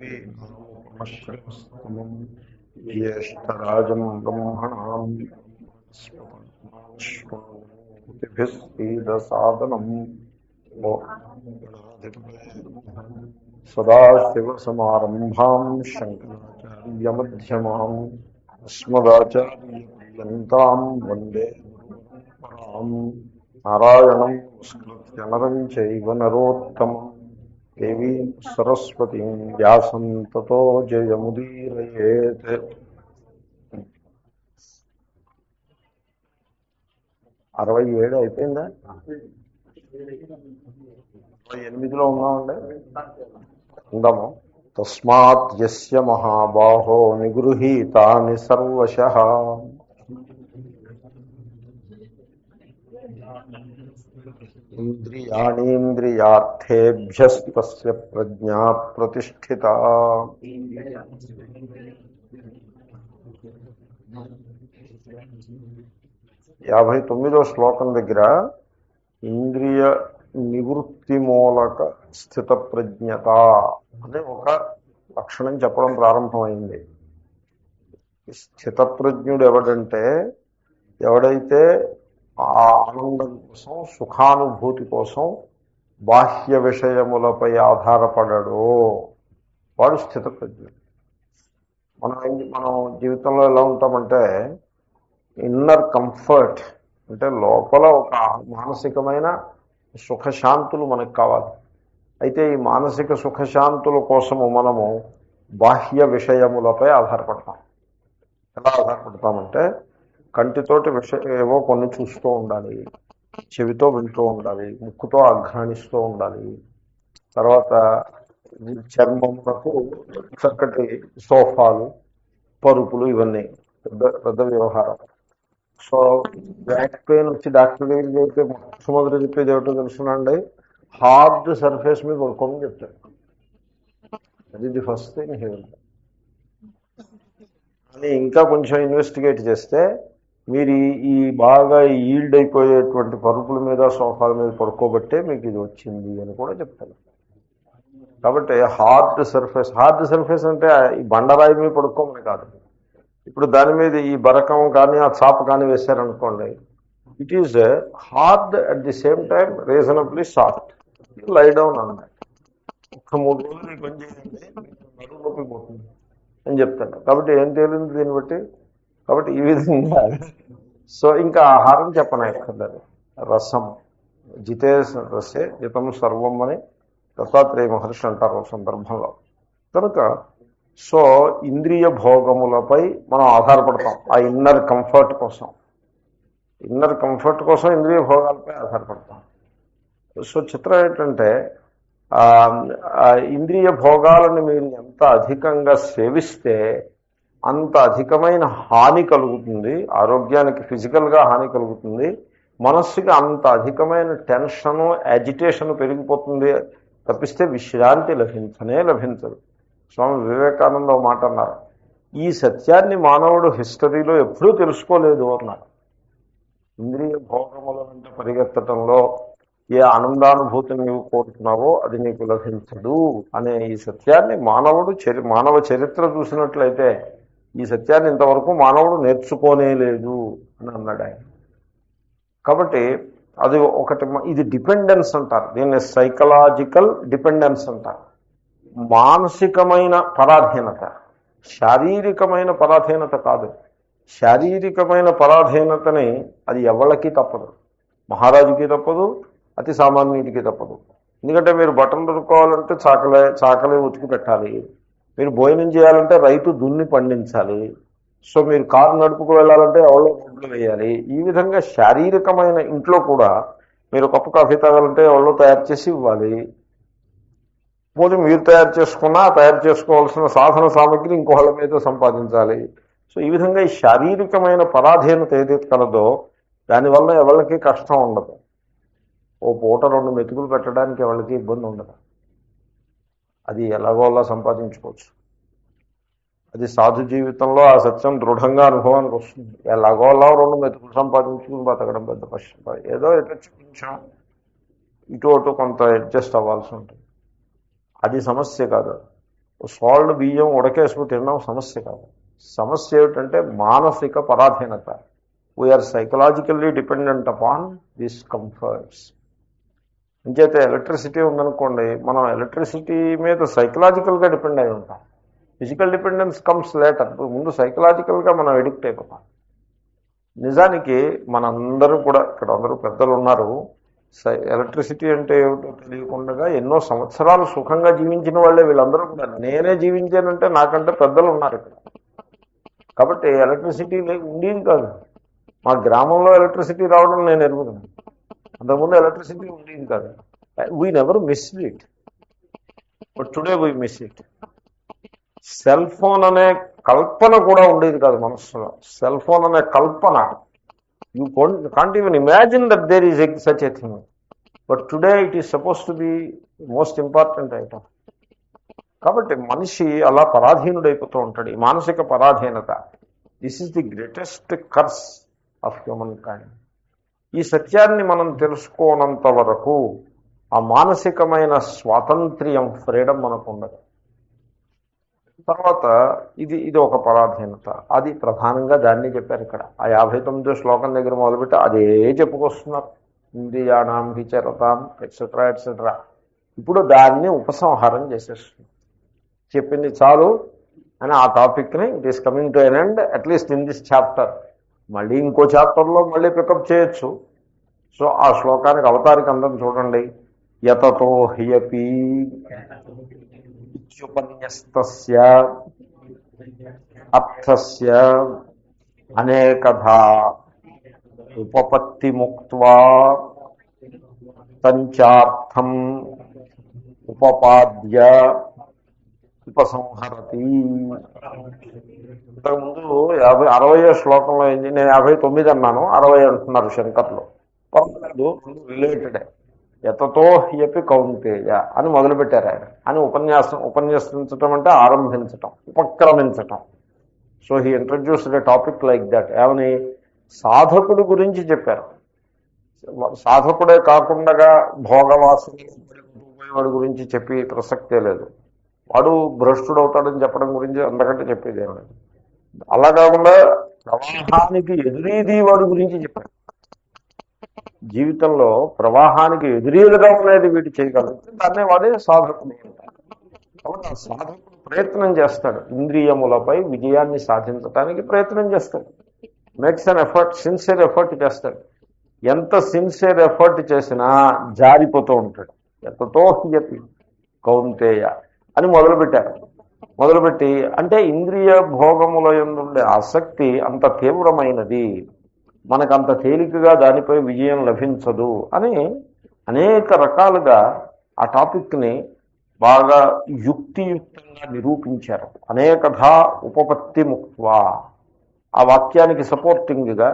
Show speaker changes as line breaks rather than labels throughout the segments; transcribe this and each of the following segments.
శ్రీమం జ్యేష్టరాజం బ్రహ్మణాం స్పతిభిస్సీదసాదనం సదాశివసమారంభాం శంకరాచార్యమ్యమాం అస్మదాచార్యపర్యంతాం వందే పరాం నారాయణం సంస్కృత్య నరం చైవ నరోత్తమం దేవీం సరస్వతీం వ్యాసం తతో జయముదీరయేత్. 67 అయిపోయిందా? 68లో ఉన్నామండి. ఉందాము. తస్మాత్ యస్య మహాబాహో నిగృహీతాని సర్వశః ఇంద్రియాణీంద్రియార్థేభ్యస్తస్య ప్రజ్ఞా ప్రతిష్ఠిత. 59వ శ్లోకం దగ్గర ఇంద్రియ నివృత్తి మూలక స్థిత ప్రజ్ఞత అనే ఒక లక్షణం చెప్పడం ప్రారంభమైంది. స్థితప్రజ్ఞుడు ఎవడంటే, ఎవడైతే ఆ ఆనందం కోసం, సుఖానుభూతి కోసం బాహ్య విషయములపై ఆధారపడడో వాడు స్థితప్రజ్ఞుడు. మనం జీవితంలో ఎలా ఉంటామంటే, ఇన్నర్ కంఫర్ట్ అంటే లోపల ఒక మానసికమైన సుఖశాంతులు మనకు కావాలి. అయితే ఈ మానసిక సుఖశాంతుల కోసము మనము బాహ్య విషయములపై ఆధారపడతాం. ఎలా ఆధారపడతామంటే, కంటితోటి ఏవో కొన్ని చూస్తూ ఉండాలి, చెవితో వింటూ ఉండాలి, ముక్కుతో ఆఘ్రాణిస్తూ ఉండాలి, తర్వాత చర్మములకు చక్కటి సోఫాలు, పరుపులు, ఇవన్నీ పెద్ద పెద్ద వ్యవహారం. సో బ్యాక్ పెయిన్ వచ్చి డాక్టర్ దగ్గరికి వెళ్తే మొట్టమొదటి చెప్పేది ఏమిటో తెలుసునండి, హార్డ్ సర్ఫేస్ మీద పడుకోమని చెప్తాడు. అది the first thing he will. అని ఇంకా కొంచెం ఇన్వెస్టిగేట్ చేస్తే, మీరు ఈ బాగా ఈల్డ్ అయిపోయేటువంటి పరుపుల మీద, సోఫాల మీద పడుకోబట్టే మీకు ఇది వచ్చింది అని కూడా చెప్తారు. కాబట్టి హార్డ్ సర్ఫేస్ అంటే ఈ బండరాయి మీద పడుకోమని కాదు. ఇప్పుడు దాని మీద ఈ బరకం కానీ ఆ చాప కానీ వేశారనుకోండి, it is hard at the same time reasonably soft. Lie down అన్నమాట. ఒక్క 3 రోజులు పని చేయండి, నడుములోకి పోతుంది అని చెప్తాను. కాబట్టి ఏం తేలింది దీన్ని బట్టి? కాబట్టి ఈ విధంగా సో ఇంకా ఆహారం చెప్పనక్కర్లేదు. రసం జితే రసే జితం సర్వం అని దత్తాత్రేయ మహర్షి అంటారు ఒక సందర్భంలో. కనుక సో ఇంద్రియ భోగములపై మనం ఆధారపడతాం. ఆ ఇన్నర్ కంఫర్ట్ కోసం ఇంద్రియ భోగాలపై ఆధారపడతాం. సో చిత్రం ఏంటంటే, ఇంద్రియ భోగాలను మీరు ఎంత అధికంగా సేవిస్తే అంత అధికమైన హాని కలుగుతుంది. ఆరోగ్యానికి ఫిజికల్గా హాని కలుగుతుంది. మనస్సుకి అంత అధికమైన టెన్షను, యాజిటేషన్ పెరిగిపోతుంది. తప్పిస్తే విశ్రాంతి లభించదు. స్వామి వివేకానంద మాట అన్నారు, ఈ సత్యాన్ని మానవుడు హిస్టరీలో ఎప్పుడూ తెలుసుకోలేదు అన్నారు. ఇంద్రియ భోగముల వెంట పరిగెత్తడంలో ఏ ఆనందానుభూతిని నీవు కోరుతున్నావో అది నీకు లభించదు అనే ఈ సత్యాన్ని మానవ చరిత్ర చూసినట్లయితే ఈ సత్యాన్ని ఇంతవరకు మానవుడు నేర్చుకోనే లేదు అని అన్నాడు ఆయన. కాబట్టి అది ఒకటి. ఇది డిపెండెన్స్ అంటారు దీన్ని, సైకలాజికల్ డిపెండెన్స్ అంటారు. మానసికమైన పరాధీనత, శారీరకమైన పరాధీనత కాదు. శారీరకమైన పరాధీనతని అది ఎవళ్ళకి తప్పదు. మహారాజుకి తప్పదు, అతి సామాన్యుడికి తప్పదు. ఎందుకంటే మీరు బట్టలు దొరుకోవాలంటే చాకలే ఉతికి పెట్టాలి. మీరు భోజనం చేయాలంటే రైతు దున్ని పండించాలి. సో మీరు కారు నడుపుకు వెళ్ళాలంటే ఎవరో రోడ్లు వేయాలి. ఈ విధంగా శారీరకమైన ఇంట్లో కూడా మీరు కప్పు కాఫీ తాగాలంటే ఎవరో తయారు చేసి ఇవ్వాలి. పోనీ మీరు తయారు చేసుకోవాల్సిన సాధన సామగ్రి ఇంకోళ్ళ మీద సంపాదించాలి. సో ఈ విధంగా ఈ శారీరకమైన పరాధీనత ఏదైతే కలదో దానివల్ల ఎవరికి కష్టం ఉండదు. ఓ పూట 2 మెతుకులు పెట్టడానికి ఎవరికి ఇబ్బంది ఉండదు. అది ఎలాగోలా సంపాదించుకోవచ్చు. అది సాధు జీవితంలో ఆ సత్యం దృఢంగా అనుభవానికి వస్తుంది. ఎలాగోలా 2 మెతుకులు సంపాదించుకుని బతకడం పెద్ద కష్టం. ఏదో కొంచెం ఇటు కొంత అడ్జస్ట్ అవ్వాల్సి ఉంటుంది. అది సమస్య కాదు. సాల్డ్ బియ్యం ఉడకేసుకు తినడం సమస్య కాదు. సమస్య ఏమిటంటే మానసిక పరాధీనత. We are psychologically dependent upon these comforts. ఇంకైతే ఎలక్ట్రిసిటీ ఉందనుకోండి, మనం ఎలక్ట్రిసిటీ మీద సైకలాజికల్గా డిపెండ్ అయి ఉంటాం. Physical dependence comes later. ముందు సైకలాజికల్గా మనం ఎడిక్ట్ అయిపోతాం. నిజానికి మనందరూ కూడా ఇక్కడ అందరూ పెద్దలు ఉన్నారు, ఎలక్ట్రిసిటీ అంటే ఏమిటో తెలియకుండా ఎన్నో సంవత్సరాలు సుఖంగా జీవించిన వాళ్ళే వీళ్ళందరూ కూడా. నేనే జీవించానంటే నాకంటే పెద్దలు ఉన్నారు ఇక్కడ. కాబట్టి ఎలక్ట్రిసిటీ ఉండేది కాదు. మా గ్రామంలో ఎలక్ట్రిసిటీ రావడం నేను ఎరుగుతున్నాను. అంతకుముందు ఎలక్ట్రిసిటీ ఉండేది కాదు. We never miss it, but today we miss it. Cell phone అనే కల్పన కూడా ఉండేది కాదు మనస్సులో. సెల్ ఫోన్ అనే కల్పన, you can't even imagine that there is such a thing. But today it is suppose to be most important item. కాబట్టి మనిషి అలా పరాధీనుడైపోతూ ఉంటాడు. ఈ మానసిక పరాధీనత, this is the greatest curse of humankind. ఈ సత్యాన్ని మనం తెలుసుకోనంత వరకు ఆ మానసికమైన స్వాతంత్ర్యం, ఫ్రీడమ్ మనకు ఉండదు. తర్వాత ఇది ఒక పరాధీనత. అది ప్రధానంగా దాన్ని చెప్పారు ఇక్కడ. ఆ 59వ శ్లోకం దగ్గర మొదలుపెట్టి అదే చెప్పుకొస్తున్నారు. ఇంద్రియాణం విచరతాం ఎట్సెట్రా ఎట్సెట్రా. ఇప్పుడు దాన్ని ఉపసంహారం చేసేస్తుంది. చెప్పింది చాలు అని ఆ టాపిక్ని it is coming to an end, at least in this chapter. మళ్ళీ ఇంకో చాప్టర్లో మళ్ళీ పికప్ చేయొచ్చు. సో ఆ శ్లోకానికి అవతారిక అందరం చూడండి. యతతో హ్యపి ఇత్యుపన్యస్తస్య అర్థస్య అనేకధా ఉపపత్తి ముక్త్వా పంచార్థం ఉపపాద్య ఉపసంహరతి. ఇంతకుముందు 60వ శ్లోకంలో ఏంటి, నేను 59 అన్నాను, 60 అంటున్నారు శంకర్లు. పర్వాలేదు, రిలేటెడే. యతతో హ్యపి కౌంతేయ అని మొదలుపెట్టారు ఆయన. అని ఉపన్యసించటం అంటే ఆరంభించటం, ఉపక్రమించటం. So he introduced a topic like that. ఏమని, సాధకుడు గురించి చెప్పారు. సాధకుడే కాకుండా భోగవాసుని వాడి గురించి చెప్పి ప్రసక్తే లేదు. వాడు భ్రష్టుడు అవుతాడని చెప్పడం గురించి అంతకంటే చెప్పేది ఏం లేదు. అలా కాకుండా ప్రవాహానికి ఎదురీది వాడి గురించి చెప్పారు. జీవితంలో ప్రవాహానికి ఎదురీదుగా అనేది వీటి చేయగలుగుతుంది, దాన్నే వాడే సాధకుడు అంటారు. కాబట్టి ఆ సాధకుడు ప్రయత్నం చేస్తాడు, ఇంద్రియములపై విజయాన్ని సాధించడానికి ప్రయత్నం చేస్తాడు. Makes an effort, sincere effort చేస్తాడు. ఎంత సిన్సియర్ ఎఫర్ట్ చేసినా జారిపోతూ ఉంటాడు. ఎంతతో హ్యపి కౌంతేయ అని మొదలుపెట్టారు. మొదలుపెట్టి అంటే ఇంద్రియ భోగముల యందుండే ఆసక్తి అంత తీవ్రమైనది, మనకంత తేలికగా దానిపై విజయం లభించదు అని అనేక రకాలుగా ఆ టాపిక్ని బాగా యుక్తియుక్తంగా నిరూపించారు. అనేకధా ఉపపత్తి ముక్త్వా, ఆ వాక్యానికి సపోర్టింగ్గా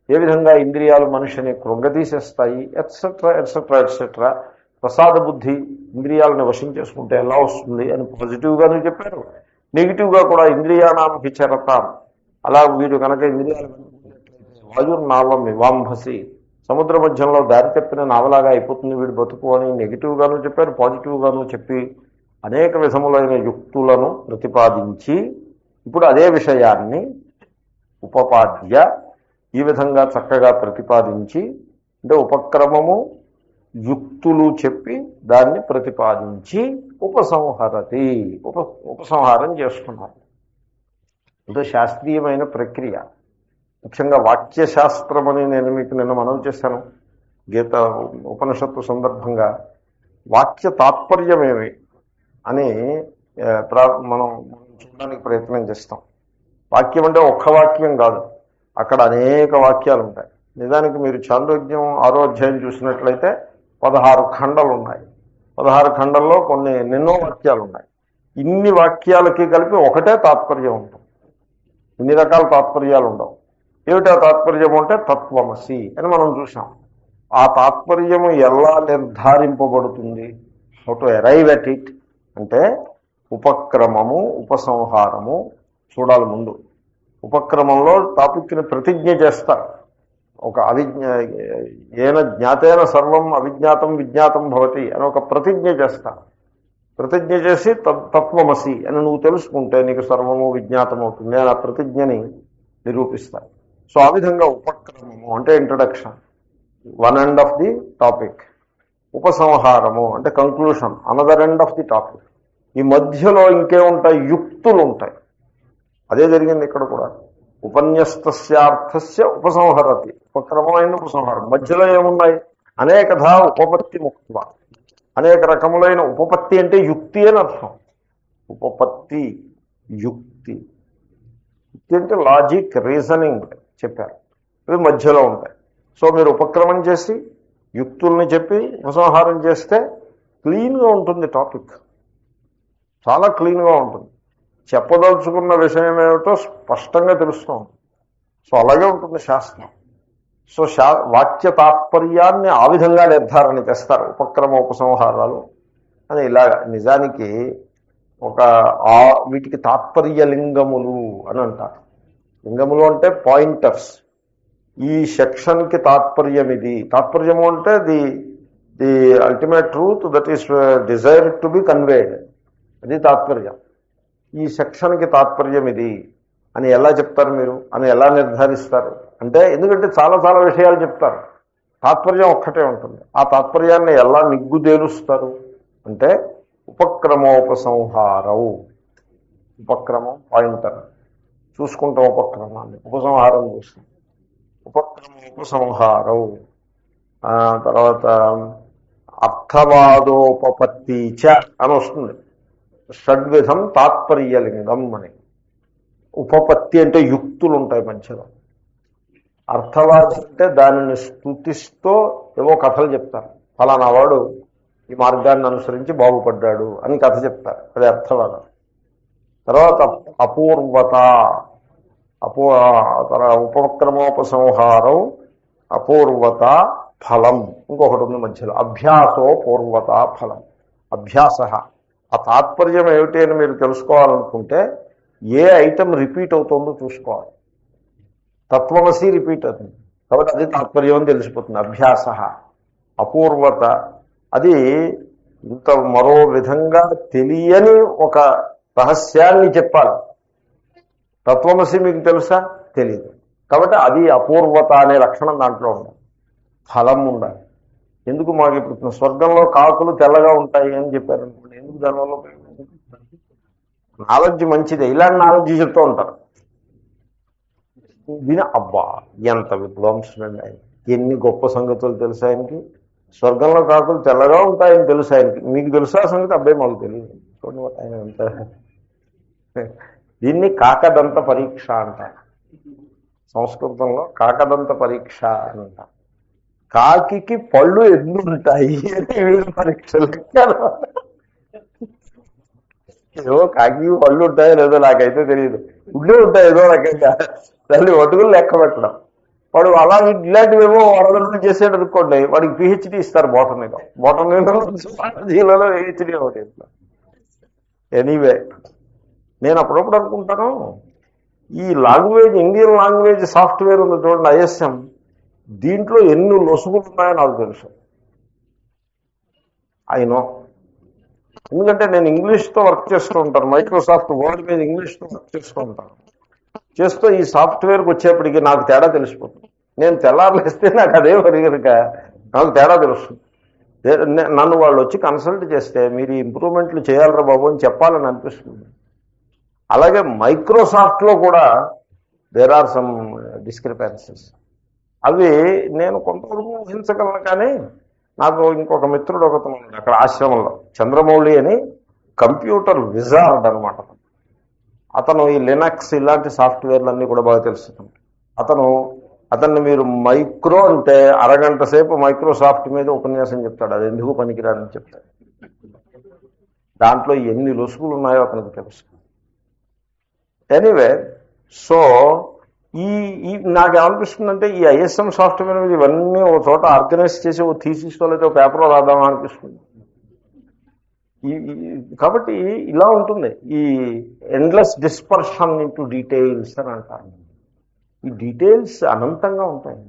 ఏ విధంగా ఇంద్రియాలు మనిషిని కృంగతీసేస్తాయి, ఎట్సెట్రా ఎట్సెట్రా ఎట్సెట్రా. ప్రసాద బుద్ధి ఇంద్రియాలను వశం చేసుకుంటే ఎలా వస్తుంది అని పాజిటివ్గానే చెప్పారు. నెగిటివ్గా కూడా ఇంద్రియాణం విచరతాం, అలా వీడు కనుక ఇంద్రియాలు వాయుర్నావం వివాంభసి, సముద్ర మధ్యంలో దారి తప్పిన నావలాగా అయిపోతుంది వీడు బతుకు అని నెగిటివ్గాను చెప్పారు, పాజిటివ్గాను చెప్పి అనేక విధములైన యుక్తులను ప్రతిపాదించి ఇప్పుడు అదే విషయాన్ని ఉపపాద్య ఈ విధంగా చక్కగా ప్రతిపాదించి, అంటే ఉపక్రమము యుక్తులు చెప్పి దాన్ని ప్రతిపాదించి ఉపసంహరతి, ఉపసంహారం చేసుకున్నారు. ఇది శాస్త్రీయమైన ప్రక్రియ. ముఖ్యంగా వాక్యశాస్త్రం అని నేను మీకు నిన్న మనవి చేశాను గీత ఉపనిషత్తు సందర్భంగా. వాక్య తాత్పర్యమేమి అని మనం చూడడానికి ప్రయత్నం చేస్తాం. వాక్యం అంటే ఒక్క వాక్యం కాదు, అక్కడ అనేక వాక్యాలు ఉంటాయి. నిజానికి మీరు చాంద్రోగ్యం 6వ అధ్యాయం చూసినట్లయితే 16 ఖండాలు ఉన్నాయి. 16 ఖండాల్లో ఎన్నో వాక్యాలు ఉన్నాయి. ఇన్ని వాక్యాలకి కలిపి ఒకటే తాత్పర్యం ఉంటుంది, ఇన్ని రకాల తాత్పర్యాలు ఉండవు. ఏమిటా తాత్పర్యం అంటే తత్వమసి అని మనం చూసాం. ఆ తాత్పర్యము ఎలా నిర్ధారింపబడుతుంది, how to arrive at it అంటే ఉపక్రమము ఉపసంహారము చూడాలి. ముందు ఉపక్రమంలో టాపిక్ని ప్రతిజ్ఞ చేస్తారు. ఒక ఏన జ్ఞాతేన సర్వం అవిజ్ఞాతం విజ్ఞాతం భవతి అని ఒక ప్రతిజ్ఞ చేస్తారు. ప్రతిజ్ఞ చేసి తత్వమసి అని నువ్వు తెలుసుకుంటే నీకు సర్వము విజ్ఞాతమవుతుంది. నేను ఆ ప్రతిజ్ఞని నిరూపిస్తాను. సో ఆ విధంగా ఉపక్రమము అంటే introduction, one end of the topic. ఉపసంహారము అంటే conclusion, another end of the topic. ఈ మధ్యలో ఇంకేముంటాయి? యుక్తులు ఉంటాయి. అదే జరిగింది ఇక్కడ కూడా. ఉపన్యస్తస్యార్థస్య ఉపసంహరతి, ఉపక్రమమైన ఉపసంహారం. మధ్యలో ఏమున్నాయి? అనేకధా ఉపపత్తి ముక్త్వ, అనేక రకములైన ఉపపత్తి అంటే యుక్తి అని అర్థం. ఉపపత్తి యుక్తి, యుక్తి అంటే లాజిక్, రీజనింగ్ చెప్పారు. ఇవి మధ్యలో ఉంటాయి. సో మీరు ఉపక్రమం చేసి యుక్తుల్ని చెప్పి ఉపసంహారం చేస్తే క్లీన్గా ఉంటుంది టాపిక్, చాలా క్లీన్గా ఉంటుంది. చెప్పదలుచుకున్న విషయం ఏమిటో స్పష్టంగా తెలుస్తుంది. సో అలాగే ఉంటుంది శాస్త్రం. సో వాక్య తాత్పర్యాన్ని ఆ విధంగా నిర్ధారణ చేస్తారు ఉపక్రమ ఉపసంహారాలు అని. ఇలాగా నిజానికి వీటికి తాత్పర్య లింగములు అని అంటారు. లింగములు అంటే పాయింటర్స్. ఈ సెక్షన్కి తాత్పర్యం ఇది. తాత్పర్యము అంటే the ultimate truth that is desire to be conveyed, అది తాత్పర్యం. ఈ సెక్షన్కి తాత్పర్యం ఇది అని ఎలా చెప్తారు మీరు, అని ఎలా నిర్ధారిస్తారు అంటే, ఎందుకంటే చాలా చాలా విషయాలు చెప్తారు, తాత్పర్యం ఒక్కటే ఉంటుంది. ఆ తాత్పర్యాన్ని ఎలా నిగ్గుదేలుస్తారు అంటే ఉపక్రమోపసంహారవు. ఉపక్రమం పాయింటర్, చూసుకుంటాం ఉపక్రమాన్ని, ఉపసంహారం చూస్తాం. ఉపక్రమోపసంహారవు. తర్వాత అర్థవాదోపపత్తి చ అని వస్తుంది. షడ్విధం తాత్పర్యలింగం అని. ఉపపత్తి అంటే యుక్తులు ఉంటాయి మధ్యలో. అర్థవాదం అంటే దానిని స్తుతిస్తూ ఏవో కథలు చెప్తారు. ఫలానా వాడు ఈ మార్గాన్ని అనుసరించి బాగుపడ్డాడు అని కథ చెప్తారు, అది అర్థవాదం. తర్వాత అపూర్వత, ఉపక్రమోపసంహారం, అపూర్వత ఫలం. ఇంకొకటి ఉంది మధ్యలో, అభ్యాసో పూర్వత ఫలం. అభ్యాస, ఆ తాత్పర్యం ఏమిటి అని మీరు తెలుసుకోవాలనుకుంటే ఏ ఐటమ్ రిపీట్ అవుతుందో చూసుకోవాలి. తత్వమసి రిపీట్ అవుతుంది కాబట్టి అది తాత్పర్యం అని తెలిసిపోతుంది. అభ్యాస. అపూర్వత, అది ఇంత మరో విధంగా తెలియని ఒక రహస్యాన్ని చెప్పాలి. తత్వమసి మీకు తెలుసా? తెలియదు. కాబట్టి అది అపూర్వత అనే లక్షణం దాంట్లో ఉండాలి. ఫలం ఉండాలి. ఎందుకు మాకు ఇప్పుడు స్వర్గంలో కాకులు తెల్లగా ఉంటాయి అని చెప్పారు అనుకోండి, ఎందుకు దానివల్ల నాలెడ్జ్ మంచిదే, ఇలాంటి నాలెడ్జ్ చెప్తూ ఉంటారు. విన అబ్బా ఎంత విద్వాంసులండి ఆయన, ఎన్ని గొప్ప సంగతులు తెలుసు ఆయనకి. స్వర్గంలో కాకులు తెల్లగా ఉంటాయని తెలుసు ఆయనకి. మీకు తెలుసా సంగతి? అబ్బాయి మాకు తెలియదు. చూడండి ఆయన ఎంత. దీన్ని కాకదంత పరీక్ష అంటారు సంస్కృతంలో. కాకదంత పరీక్ష అని అంటారు. కాకి పళ్ళు ఎన్ని ఉంటాయి అని వీడు పరీక్షలు. ఏదో కాకి పళ్ళు ఉంటాయో లేదో నాకైతే తెలియదు. ఉండే ఉంటాయి ఏదో రకంగా, దాన్ని ఒటుకులు లెక్క పెట్టడం. వాడు అలా ఇలాంటివేమో వరదలు చేసేది అనుకోండి, వాడికి పిహెచ్డీ ఇస్తారు బోటనీలో. బోటనీలో పిహెచ్డీ ఒకటి. ఎనీవే, నేను అప్పుడప్పుడు అనుకుంటాను, ఈ లాంగ్వేజ్, ఇండియన్ లాంగ్వేజ్ సాఫ్ట్వేర్ ఉంది చూడండి, ఐఎస్ఎం, దీంట్లో ఎన్ని లొసుగులు ఉన్నాయో నాకు తెలుసు. అయినో, ఎందుకంటే నేను ఇంగ్లీష్తో వర్క్ చేస్తూ ఉంటాను. మైక్రోసాఫ్ట్ వర్డ్ మీద ఇంగ్లీష్తో వర్క్ చేస్తూ ఉంటాను. చేస్తూ ఈ సాఫ్ట్వేర్కి వచ్చేప్పటికి నాకు తేడా తెలిసిపోతుంది. నేను తెల్లారులేస్తే నాకు అదే కనుక నాకు తేడా తెలుస్తుంది. నన్ను వాళ్ళు వచ్చి కన్సల్ట్ చేస్తే మీరు ఇంప్రూవ్మెంట్లు చేయాలరా బాబు అని చెప్పాలని అనిపిస్తుంది. అలాగే మైక్రోసాఫ్ట్లో కూడా దేర్ ఆర్ సమ్ డిస్క్రిపెన్సీస్. అవి నేను కొంతవరకు ఊహించగలను. కానీ నాకు ఇంకొక మిత్రుడు ఒకతను అక్కడ ఆశ్రమంలో, చంద్రమౌళి అని, కంప్యూటర్ విజార్డ్ అనమాట. అతను ఈ లినక్స్ ఇలాంటి సాఫ్ట్వేర్లన్నీ కూడా బాగా తెలుస్తుంది. అతన్ని మీరు మైక్రో అంటే అరగంట సేపు మైక్రోసాఫ్ట్ మీద ఉపన్యాసం చెప్తాడు. అది ఎందుకు పనికిరాదని చెప్తాడు. దాంట్లో ఎన్ని లొసుగులు ఉన్నాయో అతనికి తెలుసు. ఎనీవే, సో నాకేమనిపిస్తుందంటే ఈ ఐఎస్ఎం సాఫ్ట్వేర్ మీద ఇవన్నీ ఒక చోట ఆర్గనైజ్ చేసి ఓ థీసిస్లో లేదా పేపర్లో రాద్దామా అనిపిస్తుంది. కాబట్టి ఇలా ఉంటుంది ఈ ఎండ్లెస్ డిస్పర్షన్ ఇంటూ డీటెయిల్స్ అని అంటారు. ఈ డీటెయిల్స్ అనంతంగా ఉంటాయి,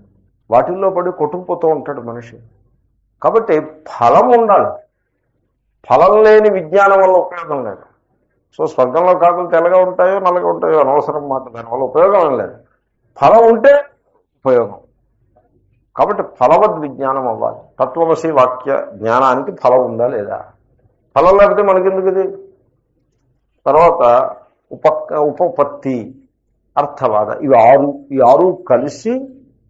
వాటిల్లో పడి కొట్టుకుపోతూ ఉంటాడు మనిషి. కాబట్టి ఫలం ఉండాలి. ఫలం లేని విజ్ఞానం వల్ల ఉపయోగం లేదు. సో స్వర్గంలో కాకులు తెల్లగా ఉంటాయో నల్లగా ఉంటాయో అనవసరం మాట, దానివల్ల ఉపయోగం ఏం లేదు. ఫలం ఉంటే ఉపయోగం. కాబట్టి ఫలవద్ విజ్ఞానం అవ్వాలి. తత్వమసి వాక్య జ్ఞానానికి ఫలం ఉందా లేదా? ఫలం లేకపోతే మనకెందుకు ఇది? తర్వాత ఉపపత్తి, అర్థవాద, ఈ ఆరు కలిసి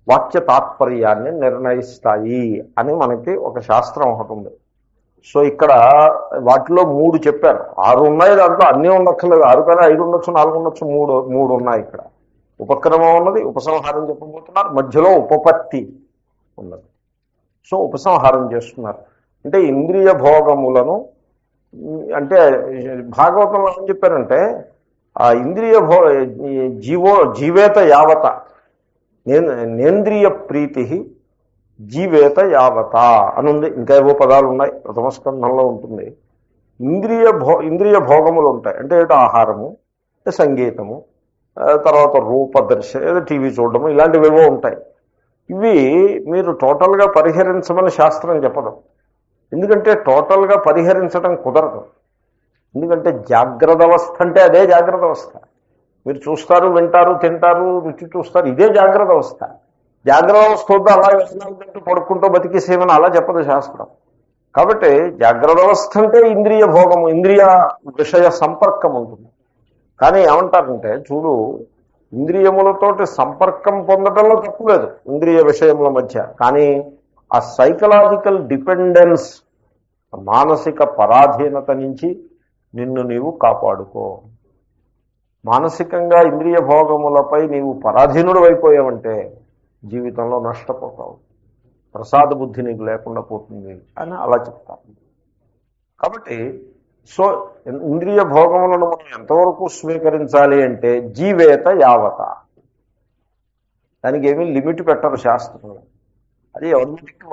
వాక్య తాత్పర్యాన్ని నిర్ణయిస్తాయి అని మనకి ఒక శాస్త్రం ఒకటి ఉంది. సో ఇక్కడ వాటిలో 3 చెప్పారు. 6 ఉన్నాయి, దాంట్లో అన్నీ ఉండక్కర్లేదు. 6 కానీ 5 ఉండొచ్చు, 4 ఉండొచ్చు, 3 ఉన్నాయి. ఇక్కడ ఉపక్రమం ఉన్నది, ఉపసంహారం చెప్పబోతున్నారు, మధ్యలో ఉపపత్తి ఉన్నది. సో ఉపసంహారం చేస్తున్నారు. అంటే ఇంద్రియ భోగములను, అంటే భాగవతంలో ఏం చెప్పారంటే ఆ ఇంద్రియ జీవేత యావత నేంద్రియ ప్రీతి జీవేత యావత అని ఉంది. ఇంకా ఏవో పదాలు ఉన్నాయి, ప్రథమ స్కంధంలో ఉంటుంది. ఇంద్రియ భోగములు ఉంటాయి. అంటే ఏదో ఆహారము, సంగీతము, తర్వాత రూపదర్శ, ఏదో టీవీ చూడడము, ఇలాంటివేవో ఉంటాయి. ఇవి మీరు టోటల్గా పరిహరించమని శాస్త్రం చెప్పదు. ఎందుకంటే టోటల్గా పరిహరించడం కుదరదు. ఎందుకంటే జాగ్రత్త అవస్థ అంటే అదే జాగ్రత్త అవస్థ. మీరు చూస్తారు, వింటారు, తింటారు, రుచి చూస్తారు, ఇదే జాగ్రత్త అవస్థ. జాగ్రత్త అవస్థ వద్ద అలా వ్యసనాలు తింటూ పడుకుంటూ బతికేసేమని అలా చెప్పదు శాస్త్రం. కాబట్టి జాగ్రత్త అవస్థ అంటే ఇంద్రియ భోగము, ఇంద్రియ విషయ సంపర్కం ఉంటుంది. కానీ ఏమంటారంటే చూడు, ఇంద్రియములతోటి సంపర్కం పొందడంలో తప్పు లేదు ఇంద్రియ విషయముల మధ్య. కానీ ఆ సైకలాజికల్ డిపెండెన్స్, మానసిక పరాధీనత నుంచి నిన్ను నీవు కాపాడుకో. మానసికంగా ఇంద్రియ భోగములపై నీవు పరాధీనుడు అయిపోయావంటే జీవితంలో నష్టపోతావు, ప్రసాద బుద్ధి నీకు లేకుండా పోతుంది అని అలా చెప్తాను. కాబట్టి సో ఇంద్రియ భోగములను మనం ఎంతవరకు స్వీకరించాలి అంటే జీవేత యావత. దానికి ఏమీ లిమిట్ పెట్టరు శాస్త్రంలో. అది ఎవరికి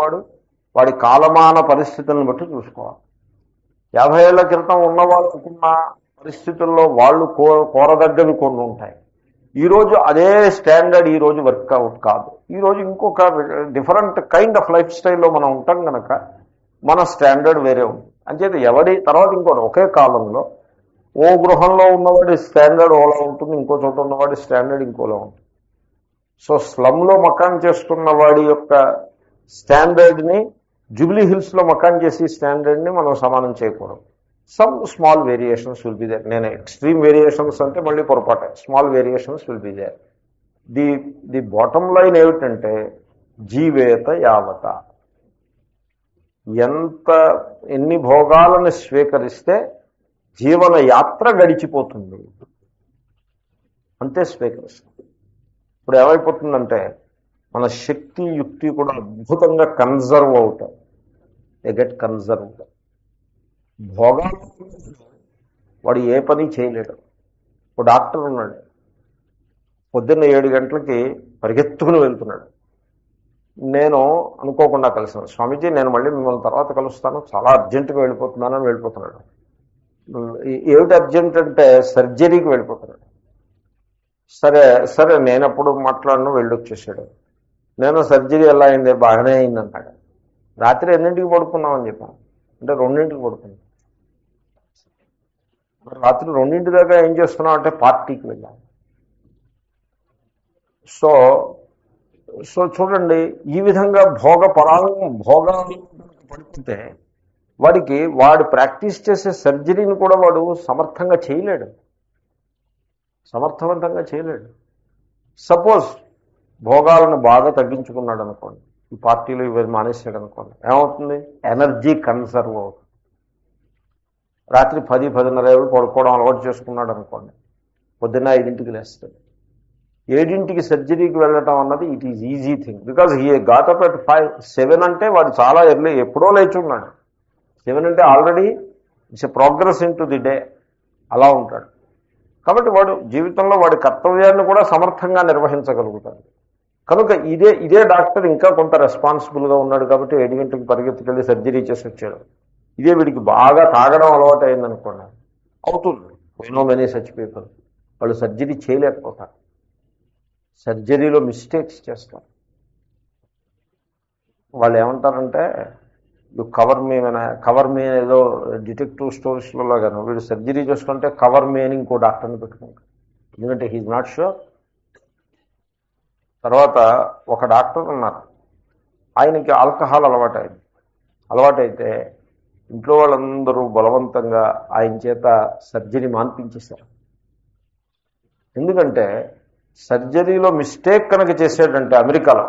వాడి కాలమాన పరిస్థితులను బట్టి చూసుకోవాలి. 50 ఏళ్ల క్రితం ఉన్నవాళ్ళు అనుకున్న పరిస్థితుల్లో వాళ్ళు కోరదగ్గవి కొన్ని ఉంటాయి. ఈరోజు అదే స్టాండర్డ్ ఈరోజు వర్కౌట్ కాదు. ఈరోజు ఇంకొక డిఫరెంట్ కైండ్ ఆఫ్ లైఫ్ స్టైల్లో మనం ఉంటాం కనుక మన స్టాండర్డ్ వేరే ఉంది. అంచేత ఎవడి తర్వాత ఇంకోటి ఒకే కాలంలో ఓ గృహంలో ఉన్నవాడి స్టాండర్డ్ ఓలా ఉంటుంది, ఇంకో చోట ఉన్నవాడి స్టాండర్డ్ ఇంకోలా ఉంటుంది. సో స్లమ్లో మకాన్ చేస్తున్న వాడి యొక్క స్టాండర్డ్ని జూబ్లీ హిల్స్లో మకాన్ చేసి స్టాండర్డ్ని మనం సమానం చేయకూడదు. Some small variations will be there. నేను ఎక్స్ట్రీమ్ వేరియేషన్స్ అంటే మళ్ళీ పొరపాటే. Small variations will be there. The bottom line ఏమిటంటే జీవేత యావత. ఎన్ని భోగాలను స్వీకరిస్తే జీవన యాత్ర గడిచిపోతుంది అంతే స్వీకరిస్తుంది. ఇప్పుడు ఏమైపోతుందంటే మన శక్తి యుక్తి కూడా అద్భుతంగా కన్జర్వ్ అవుతాయి. They get conserved. భోగాలు వాడు ఏ పని చేయలేడు. ఒక డాక్టర్ ఉన్నాడు, పొద్దున్న 7 గంటలకి పరిగెత్తుకుని వెళ్తున్నాడు. నేను అనుకోకుండా కలిసాను. స్వామీజీ నేను మళ్ళీ మిమ్మల్ని తర్వాత కలుస్తాను, చాలా అర్జెంటుగా వెళ్ళిపోతున్నానని వెళ్ళిపోతున్నాడు. ఏమిటి అర్జెంట్ అంటే సర్జరీకి వెళ్ళిపోతున్నాడు. సరే సరే నేను అప్పుడు మాట్లాడను, వెళ్ళొచ్చేసాడు. నేను సర్జరీ ఎలా అయింది, బాగానే అయింది అన్నాడు. రాత్రి ఎన్నింటికి పడుకున్నామని చెప్పాను. అంటే 2ంటికి పడుకున్నాం. రాత్రి 2 దాకా ఏం చేస్తున్నాం అంటే పార్టీకి వెళ్ళాం. సో సో చూడండి, ఈ విధంగా భోగాలు పడిపోతే వాడు ప్రాక్టీస్ చేసే సర్జరీని కూడా వాడు సమర్థవంతంగా చేయలేడు. సపోజ్ భోగాలను బాగా తగ్గించుకున్నాడు అనుకోండి, ఈ పార్టీలు ఇవి మానేసాడు అనుకోండి, ఏమవుతుంది? ఎనర్జీ కన్సర్వ్ అవుతుంది. రాత్రి 10-10:30 పడుకోవడం అలవాటు చేసుకున్నాడు అనుకోండి, పొద్దున్న 5ంటికి లేస్తాడు. 7ంటికి సర్జరీకి వెళ్ళటం అన్నది it is easy thing. Because he got up at 5, 7 అంటే వాడు చాలా ఎర్లీ, ఎప్పుడో లేచి ఉన్నాడు. 7 అంటే already it's a progress in to the day. అలా ఉంటాడు. కాబట్టి వాడు జీవితంలో వాడి కర్తవ్యాన్ని కూడా సమర్థంగా నిర్వహించగలుగుతాడు. కనుక ఇదే డాక్టర్ ఇంకా కొంత రెస్పాన్సిబుల్గా ఉన్నాడు కాబట్టి 7 గంటలకు పరిగెత్తుకెళ్ళి సర్జరీ చేసి వచ్చాడు. ఇదే వీడికి బాగా తాగడం అలవాటు అయిందనుకోండి, అవుతుంది. నో మెనీ సచ్ పీపుల్, వాళ్ళు సర్జరీ చేయలేకపోతారు, సర్జరీలో మిస్టేక్స్ చేస్తారు. వాళ్ళు ఏమంటారంటే యు కవర్ మీ ఏదో డిటెక్టివ్ స్టోరీస్లో లాగాను వీడు సర్జరీ చేసుకుంటే కవర్ మీ అని ఇంకో డాక్టర్ని పెట్టుకుంటాడు, ఎందుకంటే హీజ్ నాట్ షూర్. తర్వాత ఒక డాక్టర్ ఉన్నారు, ఆయనకి ఆల్కహాల్ అలవాటైతే ఇంట్లో వాళ్ళందరూ బలవంతంగా ఆయన చేత సర్జరీ మాన్పించేశారు. ఎందుకంటే సర్జరీలో మిస్టేక్ కనుక చేసాడంటే, అమెరికాలో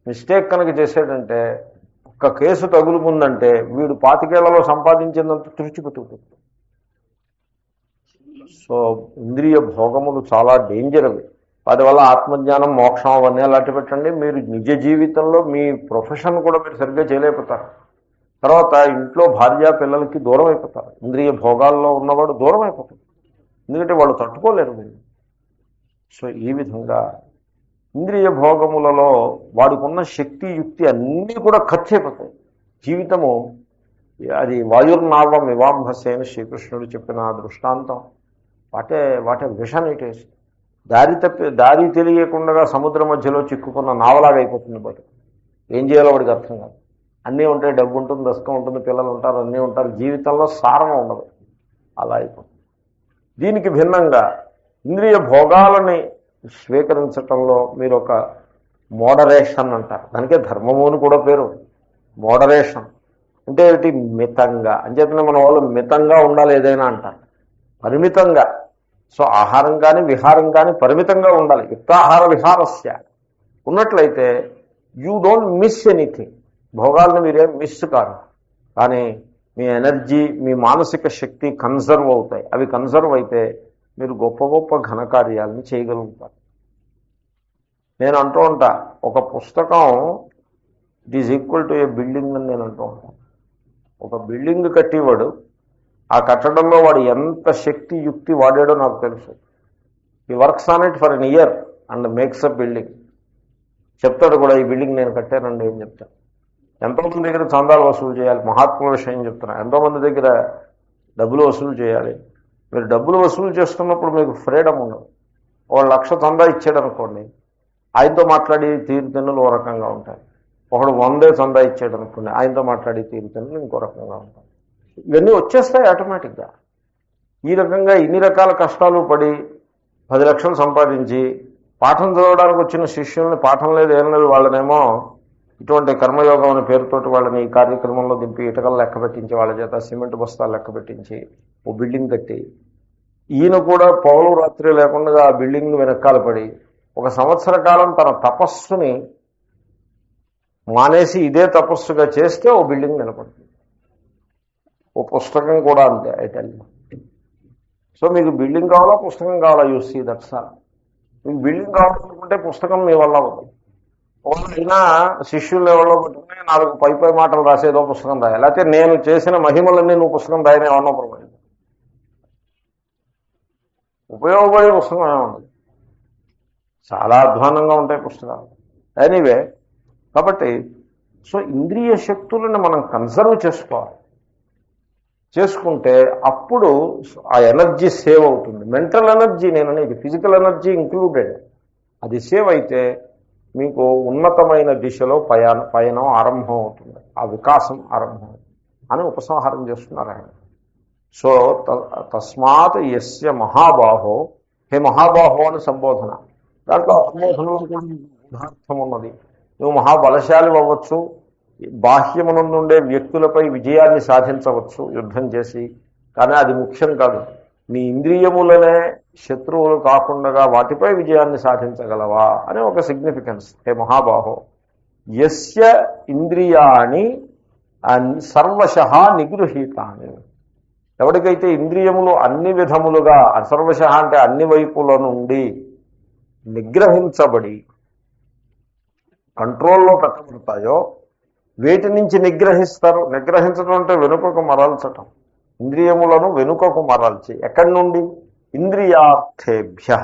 మిస్టేక్ కనుక చేసాడంటే, ఒక్క కేసు తగులుకుందంటే వీడు 25 ఏళ్లలో సంపాదించినంత తుడిచిపెట్టుకుంటుంది. సో ఇంద్రియ భోగములు చాలా డేంజర్ అవి. వాటి వల్ల ఆత్మజ్ఞానం, మోక్షం అవన్నీ అలాంటి పెట్టండి. మీరు నిజ జీవితంలో మీ ప్రొఫెషన్ కూడా మీరు సరిగ్గా చేయలేకపోతారు. తర్వాత ఇంట్లో భార్య పిల్లలకి దూరం అయిపోతారు. ఇంద్రియ భోగాల్లో ఉన్నవాడు దూరం అయిపోతాడు, ఎందుకంటే వాళ్ళు తట్టుకోలేరు మీరు. సో ఈ విధంగా ఇంద్రియ భోగములలో వాడికున్న శక్తి యుక్తి అన్నీ కూడా ఖర్చు అయిపోతాయి. జీవితము అది వాయుర్నావం వివాంభసే అని శ్రీకృష్ణుడు చెప్పిన దృష్టాంతం. What a vision it is. దారి తెలియకుండా సముద్రం మధ్యలో చిక్కుకున్న నావలాగా అయిపోతుంది. బట్ ఏం చేయాలో వాడికి అర్థం కాదు. అన్నీ ఉంటాయి, డబ్బు ఉంటుంది, దశకం ఉంటుంది, పిల్లలు ఉంటారు, అన్నీ ఉంటారు, జీవితంలో సారం ఉండదు, అలా అయిపోతుంది. దీనికి భిన్నంగా ఇంద్రియ భోగాలని స్వీకరించటంలో మీరు ఒక మోడరేషన్ అంటారు. దానికే ధర్మము అని కూడా పేరు. మోడరేషన్ అంటే ఏమిటి? మితంగా. అంచేతనే మన వాళ్ళు మితంగా ఉండాలి ఏదైనా అంటారు, పరిమితంగా. సో ఆహారం కానీ విహారం కానీ పరిమితంగా ఉండాలి. యుక్తాహార విహారస్య ఉన్నట్లయితే యూ డోంట్ మిస్ ఎనీథింగ్. భోగాలను మీరేం మిస్ కాదు, కానీ మీ ఎనర్జీ, మీ మానసిక శక్తి కన్సర్వ్ అవుతాయి. అవి కన్సర్వ్ అయితే మీరు గొప్ప గొప్ప ఘనకార్యాలను చేయగలుగుతారు. నేను అంటూ ఉంటా, ఒక పుస్తకం it is equal to A building అని నేను అంటూ ఉంటాను. ఒక బిల్డింగ్ కట్టేవాడు ఆ కట్టడంలో వాడు ఎంత శక్తి యుక్తి వాడాడో నాకు తెలుసు. ఈ works on it for an year and makes a building. చెప్తాడు కూడా, ఈ బిల్డింగ్ నేను కట్టానండి ఏం చెప్తాను. ఎంతోమంది దగ్గర చందాలు వసూలు చేయాలి, మహాత్ముల విషయం చెప్తున్నా. ఎంతోమంది దగ్గర డబ్బులు వసూలు చేయాలి. మీరు డబ్బులు వసూలు చేస్తున్నప్పుడు మీకు ఫ్రీడమ్ ఉండదు. 1,00,000 చందా ఇచ్చాడు అనుకోండి, ఆయనతో మాట్లాడి తీరుతెన్నులు ఓ రకంగా ఉంటాయి. ఒకడు 100 చందా ఇచ్చాడు అనుకోండి, ఆయనతో మాట్లాడి తీరుతెన్నులు ఇంకో రకంగా ఉంటాయి. ఇవన్నీ వచ్చేస్తాయి ఆటోమేటిక్గా. ఈ రకంగా ఇన్ని రకాల కష్టాలు పడి 10 లక్షలు సంపాదించి పాఠం చదవడానికి వచ్చిన శిష్యుల్ని, పాఠం లేదు ఏం లేదు, వాళ్ళనేమో ఇటువంటి కర్మయోగం అనే పేరుతోటి వాళ్ళని ఈ కార్యక్రమంలో దింపి ఇటుకలు లెక్క పెట్టించి, వాళ్ళ చేత సిమెంట్ బస్తాలు లెక్క పెట్టించి ఓ బిల్డింగ్ కట్టి, ఈయన కూడా పౌలు రాత్రి లేకుండా ఆ బిల్డింగ్ వెనకాల పడి 1 సంవత్సర కాలం తన తపస్సుని మానేసి ఇదే తపస్సుగా చేస్తే ఓ బిల్డింగ్ నిలబడుతుంది. ఓ పుస్తకం కూడా అంతే. ఐటెల్. సో మీకు బిల్డింగ్ కావాలా, పుస్తకం కావాలా? You see that's all. మీకు బిల్డింగ్ కావాలనుకుంటే పుస్తకం మీ వల్ల అవుతుంది. అయినా శిష్యులు లెవెల్లో పెట్టుకుని 4 పై మాటలు రాసేదో పుస్తకం రాయాలి. లేకపోతే నేను చేసిన మహిమలన్నీ నువ్వు పుస్తకం రాయని ఏమన్నా ప్రమాదం. ఉపయోగపడే పుస్తకం ఏముండదు, చాలా అధ్వానంగా ఉంటాయి పుస్తకాలు. ఎనీవే, కాబట్టి సో ఇంద్రియ శక్తులను మనం కన్సర్వ్ చేసుకోవాలి. చేసుకుంటే అప్పుడు ఆ ఎనర్జీ సేవ్ అవుతుంది. మెంటల్ ఎనర్జీ నేననేది, ఫిజికల్ ఎనర్జీ ఇంక్లూడెడ్. అది సేవ్ అయితే మీకు ఉన్నతమైన దిశలో పయనం ఆరంభం అవుతుంది, ఆ వికాసం ఆరంభం అని ఉపసంహారం చేస్తున్నారు ఆయన. సో తస్మాత్ యస్య మహాబాహో, హే మహాబాహో అని సంబోధన. దాంట్లో సంబోధనలో కూడా యథార్థం ఉన్నది. నువ్వు మహాబలశాలి అవ్వచ్చు, బాహ్యమునందుండే వ్యక్తులపై విజయాన్ని సాధించవచ్చు యుద్ధం చేసి, కానీ అది ముఖ్యం కాదు. నీ ఇంద్రియములనే శత్రువులు కాకుండా వాటిపై విజయాన్ని సాధించగలవా అనే ఒక సిగ్నిఫికెన్స్. హే మహాబాహో యస్య ఇంద్రియాణి సర్వశః నిగృహీతాని. ఎవరికైతే ఇంద్రియములు అన్ని విధములుగా, సర్వశః అంటే అన్ని వైపుల నుండి నిగ్రహించబడి కంట్రోల్లో పెట్టబడతాయో, వేటి నుంచి నిగ్రహిస్తారు? నిగ్రహించడం అంటే వెనుకకు మరల్చటం. ఇంద్రియములను వెనుకకు మరల్చి, ఎక్కడి నుండి? ఇంద్రియార్థేభ్య,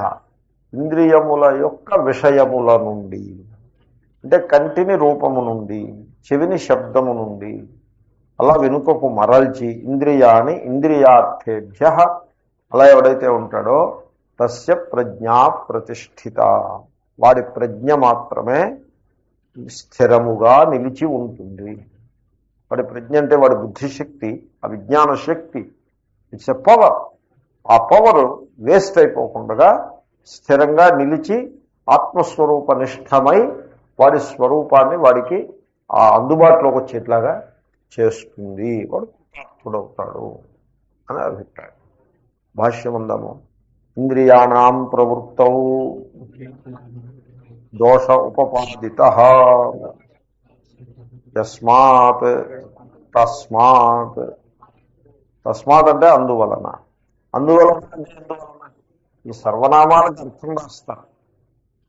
ఇంద్రియముల యొక్క విషయముల నుండి. అంటే కంటిని రూపము నుండి, చెవిని శబ్దము నుండి, అలా వెనుకకు మరల్చి ఇంద్రియాని ఇంద్రియార్థేభ్య. అలా ఎవడైతే ఉంటాడో తస్య ప్రజ్ఞా ప్రతిష్ఠిత, వాడి ప్రజ్ఞ మాత్రమే స్థిరముగా నిలిచి ఉంటుంది. వాడి ప్రజ్ఞ అంటే వాడి బుద్ధిశక్తి, ఆ విజ్ఞాన శక్తి, ఇట్స్ ఎ పవర్. ఆ పవర్ వేస్ట్ అయిపోకుండా స్థిరంగా నిలిచి ఆత్మస్వరూప నిష్టమై వాడి స్వరూపాన్ని వాడికి ఆ అందుబాటులోకి వచ్చేట్లాగా చేస్తుంది. వాడు కృతార్థుడవుతాడు అని అభిప్రాయం. భాష్యం ఉందాము. ఇంద్రియాణం ప్రవృత్తౌ దోష ఉపపాదితః యస్మాత్ తస్మాత్. తస్మాత్ అంటే అందువలన. అందువలన అంటే ఎందువలన? ఈ సర్వనామాలకు అర్థం రాస్తారు.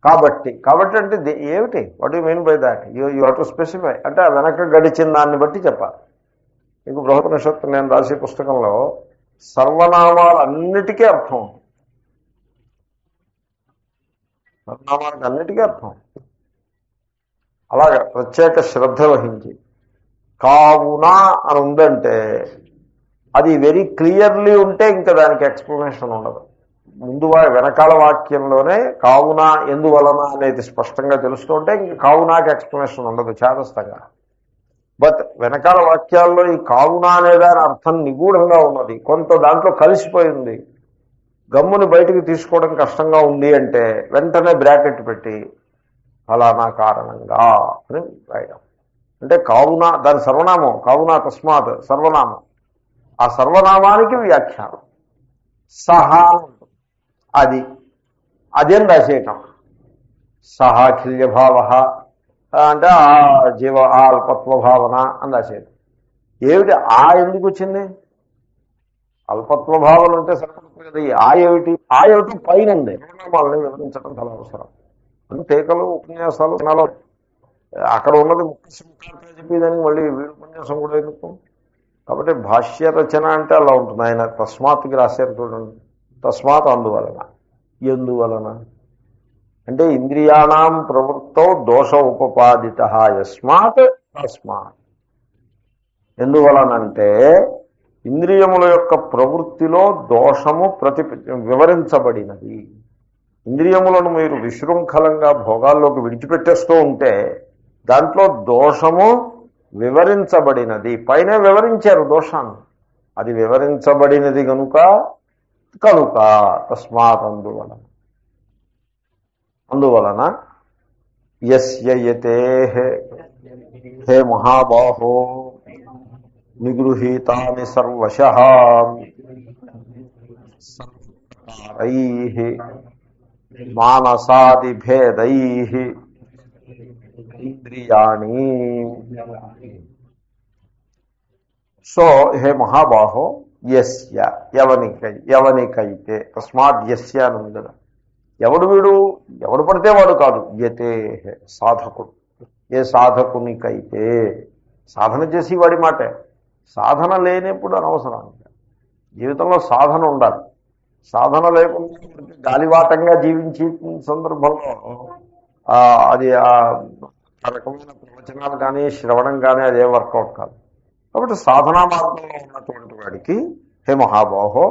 కాబట్టి. కాబట్టి అంటే ఏమిటి? What you mean by that? You have to specify. అంటే ఆ వెనక గడిచిన దాన్ని బట్టి చెప్పాలి. మీకు బృహోపనిషత్తు నేను రాసే పుస్తకంలో సర్వనామాలన్నిటికీ అర్థం ఉంటుంది. సర్వనామాలకు అన్నిటికీ అర్థం. అలాగే ప్రత్యేక శ్రద్ధ వహించి కావున అని ఉందంటే అది వెరీ క్లియర్లీ ఉంటే ఇంకా దానికి ఎక్స్ప్లెనేషన్ ఉండదు. ముందు వెనకాల వాక్యంలోనే కావున ఎందువలన అనేది స్పష్టంగా తెలుస్తుంటే ఇంక కావునాకి ఎక్స్ప్లెనేషన్ ఉండదు చేతస్థంగా. బట్ వెనకాల వాక్యాల్లో ఈ కావున అనేదాని అర్థం నిగూఢంగా ఉన్నది, కొంత దాంట్లో కలిసిపోయింది, గమ్ముని బయటికి తీసుకోవడం కష్టంగా ఉంది అంటే వెంటనే బ్రాకెట్ పెట్టి ఫలానా కారణంగా అని రాయడం. అంటే కావున దాని సర్వనామం, కావున తస్మాత్ సర్వనామం. ఆ సర్వనామానికి వ్యాఖ్యానం సహా అది అదేం రాసేయటం. సహాఖిల్య భావ అంటే ఆ జీవ ఆ అల్పత్వ భావన అని రాసేయటం. ఏమిటి ఆ ఎందుకు వచ్చింది? అల్పత్వ భావన అంటే సరిపడుతుంది కదా. ఆ ఏమిటి? ఆ ఏమిటి పైన ఉంది. సర్వనామాలని వివరించడం చాలా అవసరం. అంటే టీకలు ఉపన్యాసాలు వినాలో అక్కడ ఉన్నది ముఖ్యంగా చెప్పేదానికి మళ్ళీ వీడు ఉపన్యాసం కూడా ఎందుకు? కాబట్టి భాష్య రచన అంటే అలా ఉంటుంది. ఆయన తస్మాత్కి రాశారు చూడండి. తస్మాత్ అందువలన. ఎందువలన అంటే ఇంద్రియాణం ప్రవృత్తో దోష ఉపపాదిత యస్మాత్ తస్మాత్. ఎందువలనంటే ఇంద్రియముల యొక్క ప్రవృత్తిలో దోషము వివరించబడినది. ఇంద్రియములను మీరు విశృంఖలంగా భోగాల్లోకి విడిచిపెట్టేస్తూ ఉంటే దాంట్లో దోషము వివరించబడినది. పైన వివరించారు దోషాన్ని, అది వివరించబడినది కనుక తస్మాత్ అందువలన యస్యయతే హే మహాబాహో నిగృహీతాని సర్వశః సర్వకారైః మానసాదిభేదైః ఇంద్రియాణి. సో హే మహాబాహో యస్య ఎవనికైతే తస్మాత్ యస్య అని ఉంది కదా. ఎవడు వీడు? ఎవడు పడితే వాడు కాదు. యతే సాధకుడు. ఏ సాధకునికైతే, సాధన చేసి వాడి మాటే. సాధన లేనప్పుడు అనవసరం. జీవితంలో సాధన ఉండాలి. సాధన లేకుండా గాలివాటంగా జీవించే సందర్భంలో అది ఆ రకమైన ప్రవచనాలు కానీ శ్రవణం కానీ అదే వర్కౌట్ కాదు. కాబట్టి సాధనా మార్గంలో ఉన్నటువంటి వాడికి హే మహాబాహో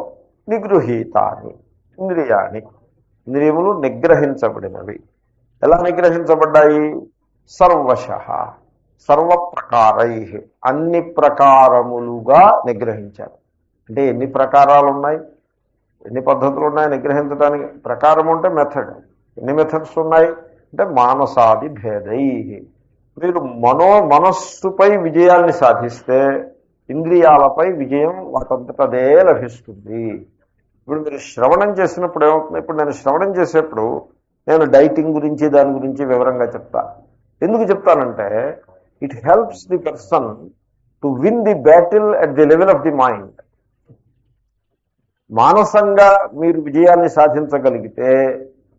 నిగృహీతాని ఇంద్రియాణి. ఇంద్రియములు నిగ్రహించబడినవి. ఎలా నిగ్రహించబడ్డాయి? సర్వశః సర్వప్రకారై అన్ని ప్రకారములుగా నిగ్రహించారు. అంటే ఎన్ని ప్రకారాలు ఉన్నాయి, ఎన్ని పద్ధతులు ఉన్నాయి నిగ్రహించడానికి? ప్రకారం అంటే మెథడ్. ఎన్ని మెథడ్స్ ఉన్నాయి అంటే మానసాది భేదై. మీరు మనస్సుపై విజయాన్ని సాధిస్తే ఇంద్రియాలపై విజయం వాటంతటదే లభిస్తుంది. ఇప్పుడు మీరు శ్రవణం చేసినప్పుడు ఏమవుతుంది? ఇప్పుడు నేను శ్రవణం చేసేప్పుడు నేను డైటింగ్ గురించి దాని గురించి వివరంగా చెప్తా. ఎందుకు చెప్తానంటే it helps the person to win the battle at the level of the mind. మానసంగా మీరు విజయాన్ని సాధించగలిగితే,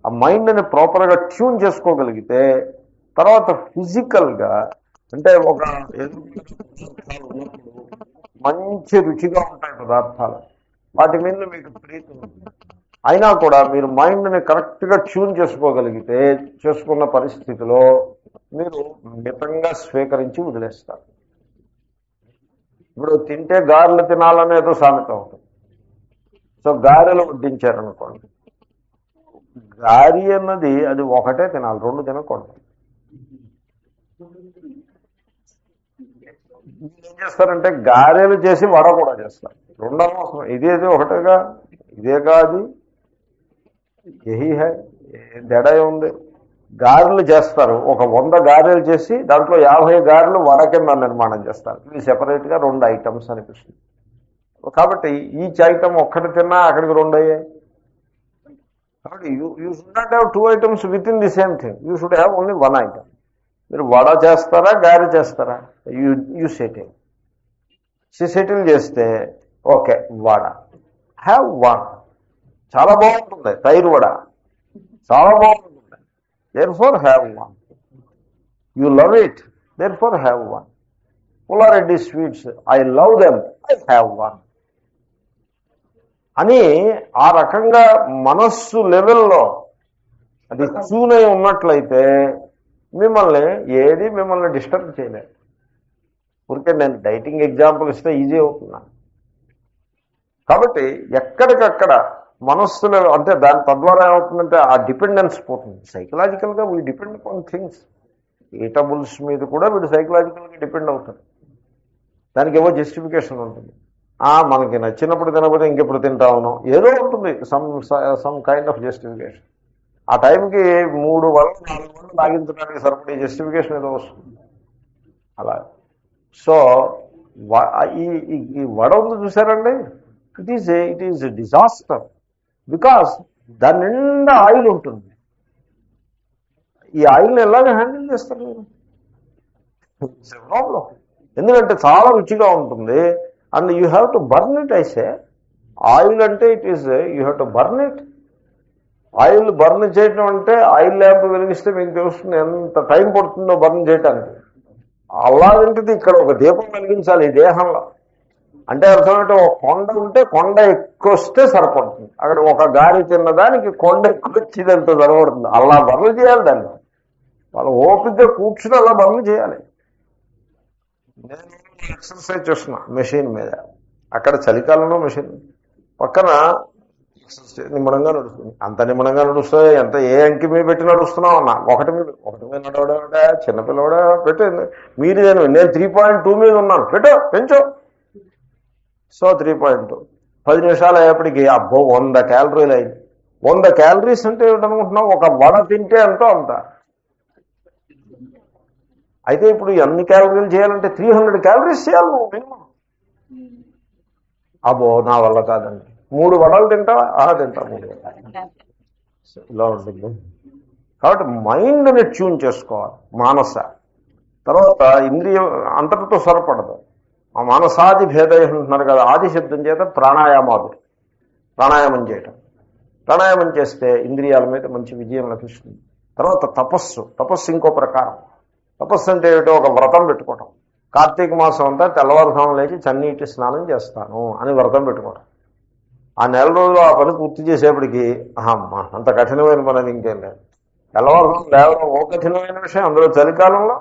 ఆ మైండ్ని ప్రాపర్గా ట్యూన్ చేసుకోగలిగితే, తర్వాత ఫిజికల్గా అంటే ఒక పదార్థాలు ఉన్నప్పుడు మంచి రుచిగా ఉంటాయి పదార్థాలు, వాటి మీద మీకు ప్రీతి ఉంటుంది. అయినా కూడా మీరు మైండ్ని కరెక్ట్గా ట్యూన్ చేసుకోగలిగితే, చేసుకున్న పరిస్థితిలో మీరు మితంగా స్వీకరించి వదిలేస్తారు. ఇప్పుడు తింటే గారెలు తినాలనేదో సామెత ఉంటుంది. సో గారెలు వడ్డించారనుకోండి, గారి అన్నది అది ఒకటే తినాలి, రెండు తినకూడదు. ఏం చేస్తారంటే గారెలు చేసి వడ కూడా చేస్తారు. రెండవ అవసరం ఇదేది ఒకటేగా, ఇదే కాదు ఎహి హై, దడ ఉంది. గారెలు చేస్తారు, ఒక 100 గారెలు చేసి దాంట్లో 50 గారెలు వడ కింద నిర్మాణం చేస్తారు. ఇవి సెపరేట్గా 2 ఐటమ్స్ అనిపిస్తుంది. కాబట్టి ఈచ్ ఐటమ్ ఒక్కటి తిన్నా అక్కడికి 2 అయ్యాయి. కాబట్టి you should not have 2 items with in the same thing. You should have only 1 item. మీరు వడ చేస్తారా గారె చేస్తారా, యూ సెటిల్ చేస్తే ఓకే వడ, హ్యావ్ 1. చాలా బాగుంటుంది తైరు వడ, చాలా బాగుంటుంది. Therefore have 1. You love it, therefore have 1. Pullareddy sweets, I love them, I have 1. అని ఆ రకంగా మనస్సు లెవెల్లో అది చూనై ఉన్నట్లయితే మిమ్మల్ని డిస్టర్బ్ చేయలేదు. ఊరికే నేను డైటింగ్ ఎగ్జాంపుల్ ఇస్తే ఈజీ అవుతున్నాను. కాబట్టి ఎక్కడికక్కడ మనస్సులో అంటే తద్వారా ఏమవుతుందంటే ఆ డిపెండెన్స్ పోతుంది. సైకలాజికల్గా we depend upon things. Eatables మీద కూడా వీడు సైకలాజికల్గా డిపెండ్ అవుతాడు. దానికి ఏవో జస్టిఫికేషన్ ఉంటుంది. మనకి నచ్చినప్పుడు తినకపోతే ఇంకెప్పుడు తింటామనో ఏదో ఉంటుంది, సమ్ కైండ్ ఆఫ్ జస్టిఫికేషన్. ఆ టైంకి 3 వడలు 4 వడలు లాగించడానికి సరిపడే జస్టిఫికేషన్ ఏదో వస్తుంది అలా. సో ఈ వడ ఉంది చూసారండి, ఇట్ ఈజ్ డిజాస్టర్. బికాస్ దాని నిండా ఆయిల్ ఉంటుంది. ఈ ఆయిల్ని ఎలాగ హ్యాండిల్ చేస్తారు మీరు? ప్రాబ్లం. ఎందుకంటే చాలా రుచిగా ఉంటుంది and you have to burn it. ఐసే ఆయిల్ అంటే it is you have to burn it. Oil burn చేయడం అంటే ఆయిల్ ల్యాంప్ వెలిగిస్తే మీకు తెలుస్తుంది ఎంత టైం పడుతుందో బర్న్ చేయడానికి. అలాంటిది ఇక్కడ ఒక దీపం వెలిగించాలి ఈ దేహంలో. అంటే అర్థమంటే ఒక కొండ ఉంటే కొండ ఎక్కువ వస్తే సరిపడుతుంది. అక్కడ ఒక గారి తిన్నదానికి కొండ ఎక్కువ వచ్చేదంత సరిపడుతుంది. అలా బర్న్ చేయాలి దాన్ని. వాళ్ళు ఓపికగా కూర్చుని అలా బర్న్ చేయాలి. నేను ఎక్సర్సైజ్ చేస్తున్నా మెషిన్ మీద. అక్కడ చలికాలంలో మెషిన్ పక్కన నిమ్మడంగా నడుస్తుంది. అంత నిమ్మడంగా నడుస్తుంది. ఎంత ఏ అంకి మీద పెట్టి నడుస్తున్నావు అన్న, ఒకటి మీద నడవడా చిన్నపిల్లవాడా పెట్టింది మీరు. నేను 3.2 మీద ఉన్నాను, పెంచు. సో 3.2 10 నిమిషాలు అయ్యేప్పటికి అబ్బో 100 క్యాలరీలు అయింది. 100 క్యాలరీస్ అంటే ఏమిటనుకుంటున్నావు? ఒక వడ తింటే ఎంతో అంత. అయితే ఇప్పుడు ఎన్ని క్యాలరీలు చేయాలంటే 300 క్యాలరీస్ చేయాలి నువ్వు మినిమం. అబ్బో నా వల్ల కాదండి. 3 వడలు తింటావా? తింటా 3 ఇలా ఉంటుంది. కాబట్టి మైండ్ని ట్యూన్ చేసుకోవాలి. మానస తర్వాత ఇంద్రియం అంతటితో సరిపడదు. ఆ మానసాది భేద అంటున్నారు కదా, ఆది శబ్దం చేత ప్రాణాయామాలు, ప్రాణాయామం చేయటం. ప్రాణాయామం చేస్తే ఇంద్రియాల మీద మంచి విజయం లభిస్తుంది. తర్వాత తపస్సు ఇంకో ప్రకారం. తపస్సు అంటే ఏమిటో ఒక వ్రతం పెట్టుకోవటం. కార్తీక మాసం అంతా తెల్లవారుజామున లేచి చన్నీటి స్నానం చేస్తాను అని వ్రతం పెట్టుకోవటం. ఆ నెల రోజులు ఆ పని పూర్తి చేసేప్పటికి అమ్మ అంత కఠినమైన పని అది ఇంకేం లేదు. తెల్లవారుజాము లేవడం ఓ కఠినమైన విషయం, అందులో చలికాలంలో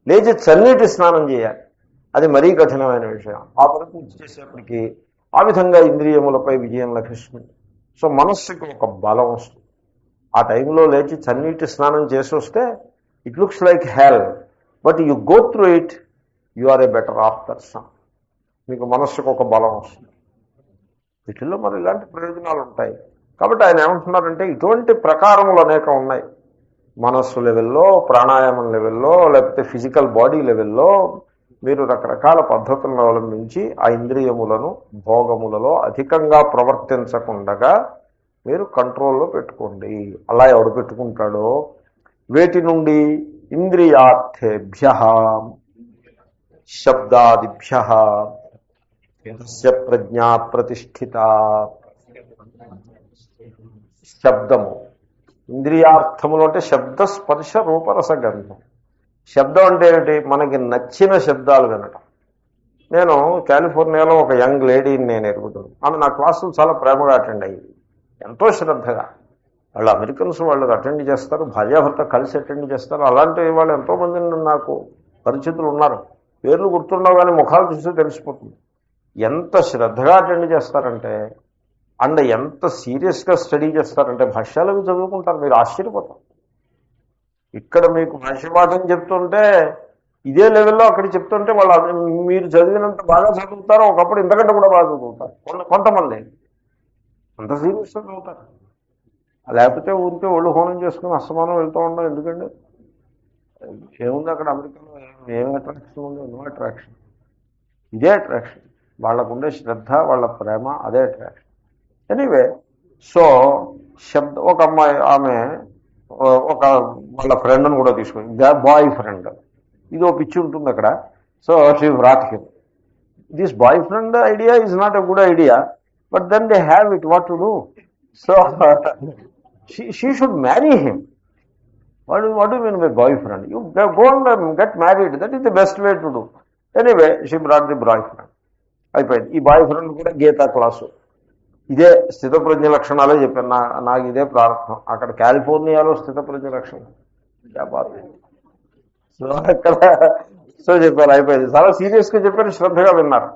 లేచి చన్నీటి స్నానం చేయాలి, అది మరీ కఠినమైన విషయం. ఆ పని పూర్తి చేసేప్పటికి ఆ విధంగా ఇంద్రియములపై విజయం లభిస్తుంది. సో మనస్సుకి ఒక బలం వస్తుంది. ఆ టైంలో లేచి చన్నీటి స్నానం చేసి వస్తే it looks like hell, but you go through it, you are a better off person. మీకు మనస్సుకు ఒక బలం వస్తుంది. వీటిల్లో మరి ఇలాంటి ప్రయోజనాలు ఉంటాయి. కాబట్టి ఆయన ఏమంటున్నారంటే ఇటువంటి ప్రకారములు అనేకం ఉన్నాయి. మనస్సు లెవెల్లో, ప్రాణాయామం లెవెల్లో, లేకపోతే ఫిజికల్ బాడీ లెవెల్లో మీరు రకరకాల పద్ధతులను అవలంబించి ఆ ఇంద్రియములను భోగములలో అధికంగా ప్రవర్తించకుండా మీరు కంట్రోల్లో పెట్టుకోండి. అలా ఎవడు పెట్టుకుంటాడో వేటి నుండి? ఇంద్రియార్థేభ్య శబ్దాదిభ్య ప్రజ్ఞా ప్రతిష్ఠిత. శబ్దము ఇంద్రియార్థములు అంటే శబ్ద స్పర్శ రూపరస గంధం. శబ్దం అంటే ఏమిటి? మనకి నచ్చిన శబ్దాలు వినటం. నేను కాలిఫోర్నియాలో ఒక యంగ్ లేడీని నేను ఎరుగుతున్నాను. ఆమె నా క్లాసులు చాలా ప్రేమగా అటెండ్ అయ్యింది, ఎంతో శ్రద్ధగా. వాళ్ళు అమెరికన్స్, వాళ్ళు అటెండ్ చేస్తారు, భార్యాభర్త కలిసి అటెండ్ చేస్తారు. అలాంటి వాళ్ళు ఎంతోమంది నాకు పరిచితులు ఉన్నారు. పేర్లు గుర్తుండవు కానీ ముఖాలు చూసి తెలిసిపోతుంది. ఎంత శ్రద్ధగా అటెండ్ చేస్తారంటే, అండ్ ఎంత సీరియస్గా స్టడీ చేస్తారంటే, భాష్యాలు అవి చదువుకుంటారు, మీరు ఆశ్చర్యపోతారు. ఇక్కడ మీకు భాష్యపాఠం చెప్తుంటే ఇదే లెవెల్లో అక్కడ చెప్తుంటే వాళ్ళు మీరు చదివినంత బాగా చదువుతారు, ఒకప్పుడు ఇంతకంటే కూడా బాగా చదువుతారు కొంతమంది, అంత సీరియస్గా చదువుతారు. లేకపోతే ఊరికే ఒళ్ళు హోనం చేసుకుని అస్తమానం వెళ్తూ ఉండడం ఎందుకండి? ఏముంది అక్కడ అమెరికాలో? ఏం అట్రాక్షన్ ఉంది? No attraction. ఇదే అట్రాక్షన్, వాళ్ళకుండే శ్రద్ధ, వాళ్ళ ప్రేమ, అదే అట్రాక్షన్. ఎనీవే, సో ఒక అమ్మాయి, ఆమె ఒక వాళ్ళ ఫ్రెండ్ని కూడా తీసుకుంది, బాయ్ ఫ్రెండ్. ఇది ఒక పిచ్చి ఉంటుంది అక్కడ. So she wrote him. This boyfriend idea is not a good idea, but then they have it, what to do? So she should marry him. What do you mean by boyfriend? You go and get married. That is the best way to do. Anyway, she brought the boyfriend. అయిపోయింది. ఈ boy friend కూడా Gita class. ఇదే స్థితప్రజ్ఞ లక్షణాలే చెప్పాను. నాకు ఇదే ప్రారంభం. అక్కడ కాలిఫోర్నియాలో స్థితప్రజ్ఞ లక్షణం. సో అక్కడ సో చెప్పారు, అయిపోయింది. చాలా సీరియస్గా చెప్పారు, శ్రద్ధగా విన్నారు.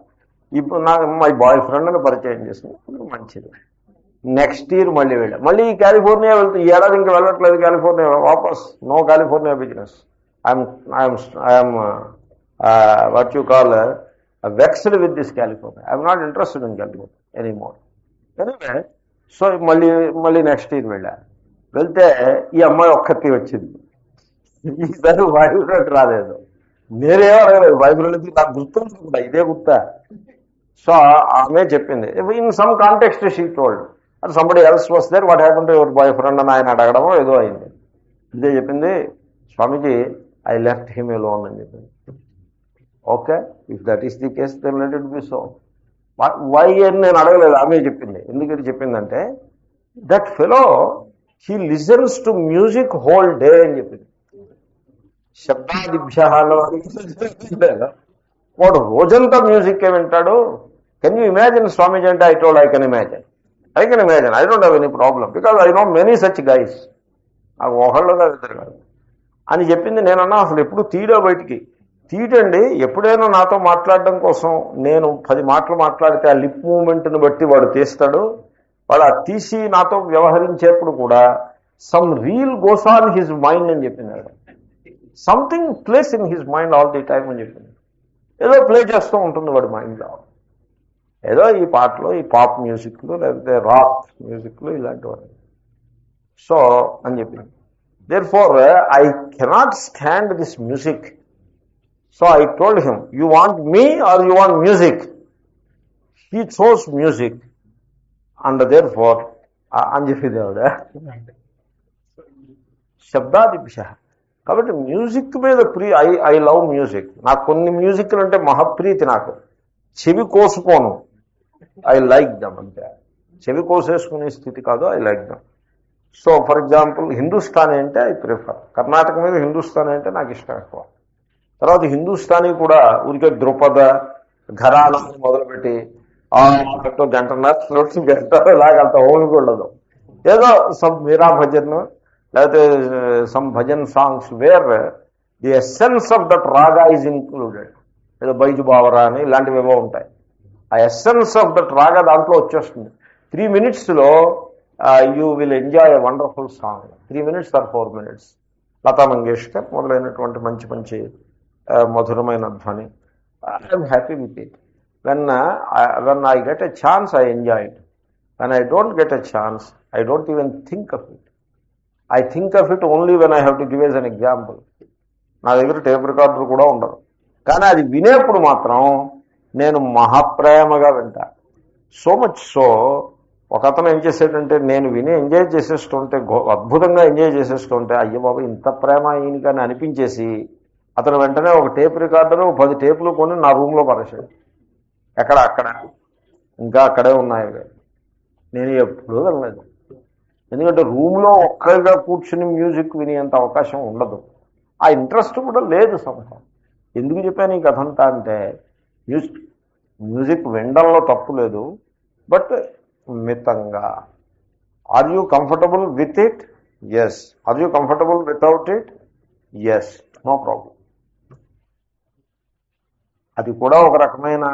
ఇప్పుడు నాకు మై బాయ్ ఫ్రెండ్ అని పరిచయం చేసింది, మంచిది. నెక్స్ట్ ఇయర్ మళ్ళీ వెళ్ళా. మళ్ళీ కాలిఫోర్నియా వెళ్తే ఈ ఏడాది ఇంకా వెళ్ళట్లేదు కాలిఫోర్నియా, వాపస్. No California business. I'm what you call vexed with this California. I'm not interested in California anymore. Anyway, so మళ్ళీ నెక్స్ట్ ఇయర్ వెళ్ళా. వెళ్తే ఈ అమ్మాయి ఒక్కటి వచ్చింది. ఈసారి బాయ్ ఫ్రెండ్ రాలేదు. నేనేమో అడగలేదు, బాయ్ ఫ్రెండ్ నాకు గుర్తుంది కూడా, ఇదే గుర్తా. సో ఆమె చెప్పింది, in some context she told and somebody else was there, what happened to your boyfriend అని ఆయన అడగడమో ఏదో అయింది. ఇదే చెప్పింది, Swamiji I left him alone అని చెప్పింది. Okay, if that is the case then let it be so. Why అని నేను అడగలేదు, ఆమె చెప్పింది. ఎందుకని చెప్పిందంటే, that fellow he listens to music whole day అని చెప్పింది. శబ్దాదిభ్య వాడు రోజంతా మ్యూజిక్ వింటాడు. కెన్ యూ ఇమాజిన్ స్వామీజీ అంటే? I told I can imagine. I don't have any problem because I know many such guys. నాకు ఒకళ్ళుగా ఇద్దరు కాదు అని చెప్పింది. నేనన్నా అసలు ఎప్పుడు తీయడో బయటికి తీయటండి. ఎప్పుడైనా నాతో మాట్లాడడం కోసం నేను 10 మాటలు మాట్లాడితే ఆ లిప్ మూమెంట్ని బట్టి వాడు తీస్తాడు. వాడు ఆ తీసి నాతో వ్యవహరించేప్పుడు కూడా some reel goes on his mind అని చెప్పింది. Something place in his mind all the time అని చెప్పింది. ఏదో ప్లే చేస్తూ ఉంటుంది వాడి మైండ్లో, ఏదో ఈ పాటలు, ఈ పాప్ మ్యూజిక్లు, లేకపోతే రాక్ మ్యూజిక్లు, ఇలాంటివన్నీ. సో అని చెప్పింది. Therefore I cannot stand this music. So I told him, you want me or you want music? He chose music and therefore అని చెప్పింది ఆవిడ. శబ్దాదిభ్య. కాబట్టి మ్యూజిక్ మీద ఐ లవ్ మ్యూజిక్. నాకు కొన్ని మ్యూజిక్లు అంటే మహప్రీతి. నాకు చెవి కోసుకోను, ఐ లైక్ దమ్. అంతే, చెవి కోసేసుకునే స్థితి కాదు, I like them. So for example Hindustani అంటే ఐ ప్రిఫర్. కర్ణాటక మీద హిందుస్థానీ అంటే నాకు ఇష్టం ఎక్కువ. తర్వాత హిందుస్థానీ కూడా ఊరికే ద్రుపద ఘరానా మొదలుపెట్టి గంటన్నర ఇలాగ అంత ఓపికూడదు. ఏదో సమ్ మీరా భజన్, లేకపోతే some bhajan songs wear the essence of that రాగా ఈజ్ ఇంక్లూడెడ్. ఏదో బైజు బావరా అని ఇలాంటివి ఏవో ఉంటాయి. ఆ ఎస్సెన్స్ ఆఫ్ దట్ రాగా దాంట్లో వచ్చేస్తుంది. 3 minutesలో you will enjoy a wonderful song. 3 minutes or 4 minutes. Lata Mangeshkar మొదలైనటువంటి మంచి మంచి మధురమైన ధ్వని. I'm happy with it. When I get a chance I enjoy it. When I don't get a chance I don't even think of it. I think of it only when I have to give as an example. నా దగ్గర tape recorder కూడా ఉండదు, కానీ అది వినేప్పుడు మాత్రం నేను మహాప్రేమగా వింటా. So much so, ఒక అతను ఏం చేసేటంటే, నేను విని ఎంజాయ్ చేసేస్తుంటే, అద్భుతంగా ఎంజాయ్ చేసేస్తుంటే, అయ్యో బాబు ఇంత ప్రేమ ఈయనకి అని అనిపించేసి అతను వెంటనే ఒక టేప్ రికార్డరు 10 టేపులు కొని నా రూమ్లో పరేసాడు. అక్కడ ఇంకా అక్కడే ఉన్నాయి. నేను ఎప్పుడూ వెళ్ళలేదు, ఎందుకంటే రూమ్లో ఒక్కరిగా కూర్చుని మ్యూజిక్ వినేంత అవకాశం ఉండదు. ఆ ఇంట్రెస్ట్ కూడా లేదు సంభవం. ఎందుకు చెప్పాను ఈ కథ అంతా అంటే, మ్యూజిక్ వినడంలో తప్పు లేదు, బట్ మితంగా. Are you comfortable with it? Yes. Are you comfortable without it? Yes, no problem. అది కూడా ఒక రకమైన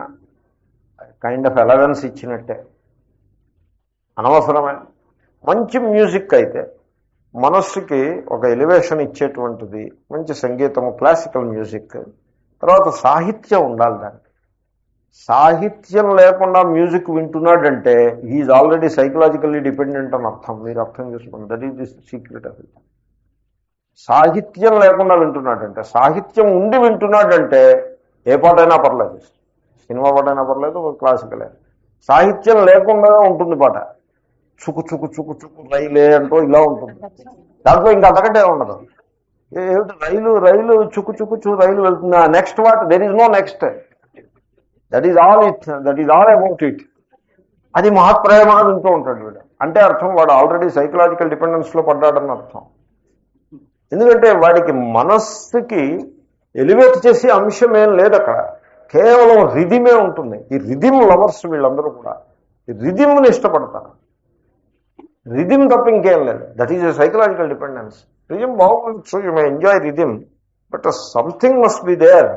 కైండ్ ఆఫ్ ఎలవెన్స్ ఇచ్చినట్టే. అనవసరమే మంచి మ్యూజిక్ అయితే మనస్సుకి ఒక ఎలివేషన్ ఇచ్చేటువంటిది మంచి సంగీతము, క్లాసికల్ మ్యూజిక్. తర్వాత సాహిత్యం ఉండాలి. దానికి సాహిత్యం లేకుండా మ్యూజిక్ వింటున్నాడంటే హీఈస్ ఆల్రెడీ సైకలాజికల్లీ డిపెండెంట్ అని అర్థం. మీరు అర్థం చేసుకోండి. That is the secret of it. సాహిత్యం లేకుండా వింటున్నాడంటే, సాహిత్యం ఉండి వింటున్నాడంటే ఏ పాటైనా పర్లేదు, సినిమా పాటైనా పర్లేదు, క్లాసికలే. సాహిత్యం లేకుండా ఉంటుంది పాట. చుకు చుకు చుకు చుకు రైలే అంటూ ఇలా ఉంటుంది. దాంట్లో ఇంకా అంతకంటే ఉండదు. ఏమిటి రైలు రైలు చుకు చుకు చు రైలు వెళ్తుంది. Next what, there is no next. That is all it, that is all about it. అది మహాప్రయమానం వింటూ ఉంటాడు వీడు. అంటే అర్థం వాడు ఆల్రెడీ సైకలాజికల్ డిపెండెన్స్లో పడ్డాడని అర్థం. ఎందుకంటే వాడికి మనస్సుకి ఎలివేట్ చేసే అంశం ఏం లేదు అక్కడ. కేవలం రిధిమే ఉంటుంది. ఈ రిధిమ్ లవర్స్ వీళ్ళందరూ కూడా ఈ రిధిమ్ని ఇష్టపడతారు. రిధిమ్ తప్ప ఇంకేం లేదు. That is a psychological dependence. Rhythm బాగుండొచ్చు, you may enjoy rhythm, but something must be there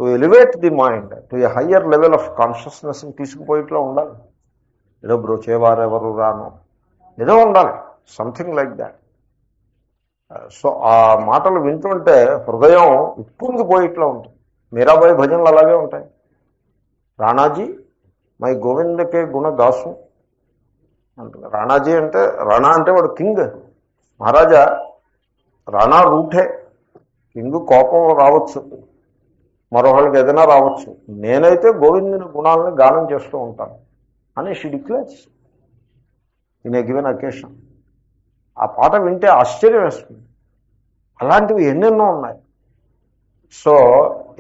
to elevate the mind to a higher level of consciousness తీసుకుపోయిట్లో ఉండాలి. ఏదో బ్రోచేవారెవరు రాను ఏదో ఉండాలి, సంథింగ్ లైక్ దాట్. సో ఆ మాటలు వింటుంటే హృదయం ఉప్పొంగిపోయిట్లా ఉంటుంది. మీరాబాయి భజనలు అలాగే ఉంటాయి. రాణాజీ మై గోవిందకే గుణ దాసు అంటుంది. రాణాజీ అంటే, రాణా అంటే వాడు కింగ్, మహారాజా. రాణా రూఠే, కింగ్ కోపం రావచ్చు, మరొకళ్ళకి ఏదైనా రావచ్చు, నేనైతే గోవిందుని గుణాలను గానం చేస్తూ ఉంటాను అని she declares in a given occasion. ఆ పాట వింటే ఆశ్చర్యం వేస్తుంది. అలాంటివి ఎన్నెన్నో ఉన్నాయి. సో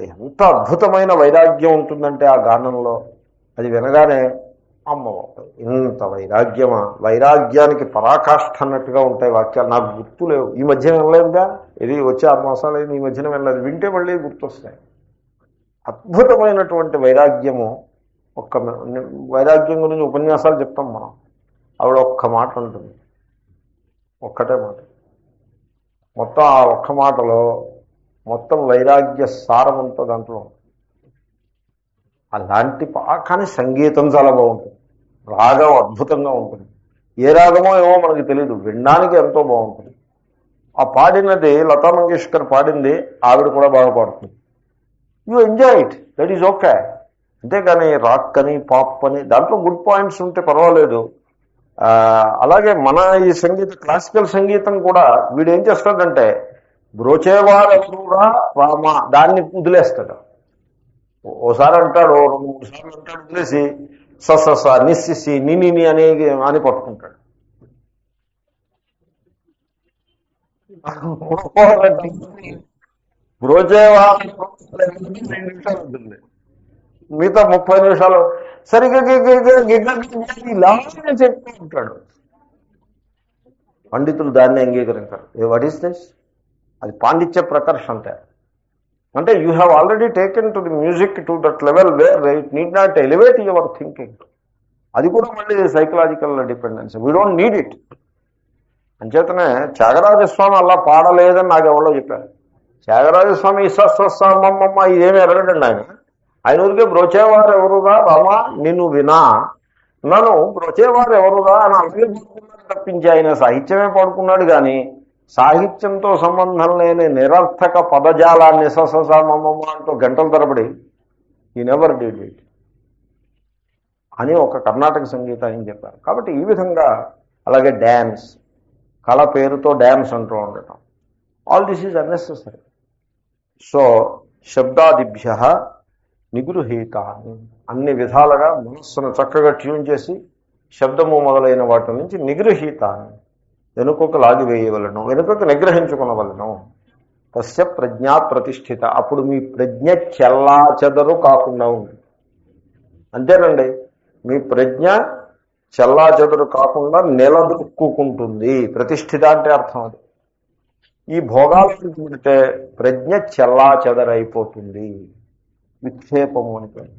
ఎంత అద్భుతమైన వైరాగ్యం ఉంటుందంటే ఆ గానంలో. అది వినగానే అమ్మ ఇంత వైరాగ్యమా, వైరాగ్యానికి పరాకాష్ఠ అన్నట్టుగా ఉంటాయి వాక్యాలు. నాకు గుర్తు లేవు, ఈ మధ్యన వినలేదుగా, ఇది వచ్చి 6 మాసాలు అయింది, ఈ మధ్యన వినలేదు. వింటే మళ్ళీ గుర్తొస్తాయి. అద్భుతమైనటువంటి వైరాగ్యము. వైరాగ్యం గురించి ఉపన్యాసాలు చెప్తాం మనం. ఆవిడ ఒక్క మాట ఉంటుంది, ఒక్కటే మాట. మొత్తం ఆ ఒక్క మాటలో మొత్తం వైరాగ్య సారమంతా దాంట్లో. అలాంటి కానీ సంగీతం చాలా బాగుంటుంది, రాగం అద్భుతంగా ఉంటుంది. ఏ రాగమో ఏమో మనకి తెలియదు, వినడానికి ఎంతో బాగుంటుంది. ఆ పాడినది లతా మంగేష్కర్ పాడింది, ఆవిడ కూడా బాగా పాడుతుంది. You enjoy it, that is okay. అంతేకాని రాక్ అని పాప్ అని దాంట్లో గుడ్ పాయింట్స్ ఉంటే పర్వాలేదు. అలాగే మన ఈ సంగీత, క్లాసికల్ సంగీతం కూడా వీడు ఏం చేస్తాడంటే బ్రోచేవారెవరురా రామ దాన్ని వదిలేస్తాడు. ఓసారి అంటాడు, 2-3 సార్లు అంటాడు, వదిలేసి స నిస్సి నిని అని పట్టుకుంటాడు. బ్రోచేవారు ఉంటుంది, మిగతా 30 నిమిషాలు సరిగ్గా ఇలాగే చెప్తూ ఉంటాడు. పండితులు దాన్ని అంగీకరించారు. What is this? అది పాండిత్య ప్రకర్ష అంటే. అంటే you have already taken to the music to that level where it need not elevate your thinking. అది కూడా మళ్ళీ psychological dependence. We don't need it. అంచేతనే త్యాగరాజస్వామి అలా పాడలేదని నాకు ఎవరో చెప్పారు. త్యాగరాజస్వామి ఇసస్సమ్మమ్మ ఇదేమి ఎరగడండి ఆయన. ఆయన ఊరికే బ్రోచేవారు ఎవరుగా రామా నిన్ను వినా, నన్ను బ్రోచేవారు ఎవరుగా అని అలాగే పాడుకున్నాడు తప్పించి ఆయన సాహిత్యమే పాడుకున్నాడు. కానీ సాహిత్యంతో సంబంధం లేని నిరర్థక పదజాలాన్ని ససమమ్మ అంటూ గంటల తరబడి ఈ నెవర్ డిడ్ ఇట్ అని ఒక కర్ణాటక సంగీతం అని చెప్పారు. కాబట్టి ఈ విధంగా, అలాగే డ్యాన్స్, కళ పేరుతో డ్యాన్స్ అంటూ ఉండటం, all this is unnecessary. So శబ్దాదిభ్య నిగృహీతాన్ని, అన్ని విధాలుగా మనస్సును చక్కగా ట్యూన్ చేసి శబ్దము మొదలైన వాటి నుంచి నిగృహీతాన్ని వెనుకకు లాగివేయవలను, వెనుకకు నిగ్రహించుకునవలను. తస్య ప్రజ్ఞా ప్రతిష్ఠిత, అప్పుడు మీ ప్రజ్ఞ చెల్లా చెదరు కాకుండా ఉంది. అంతేనండి, మీ ప్రజ్ఞ చెల్లా చెదరు కాకుండా నిలదొక్కుంటుంది. ప్రతిష్ఠిత అంటే అర్థం అది. ఈ భోగాలను చూస్తే ప్రజ్ఞ చెల్లా చెదరైపోతుంది, విక్షేపము అని పేరు.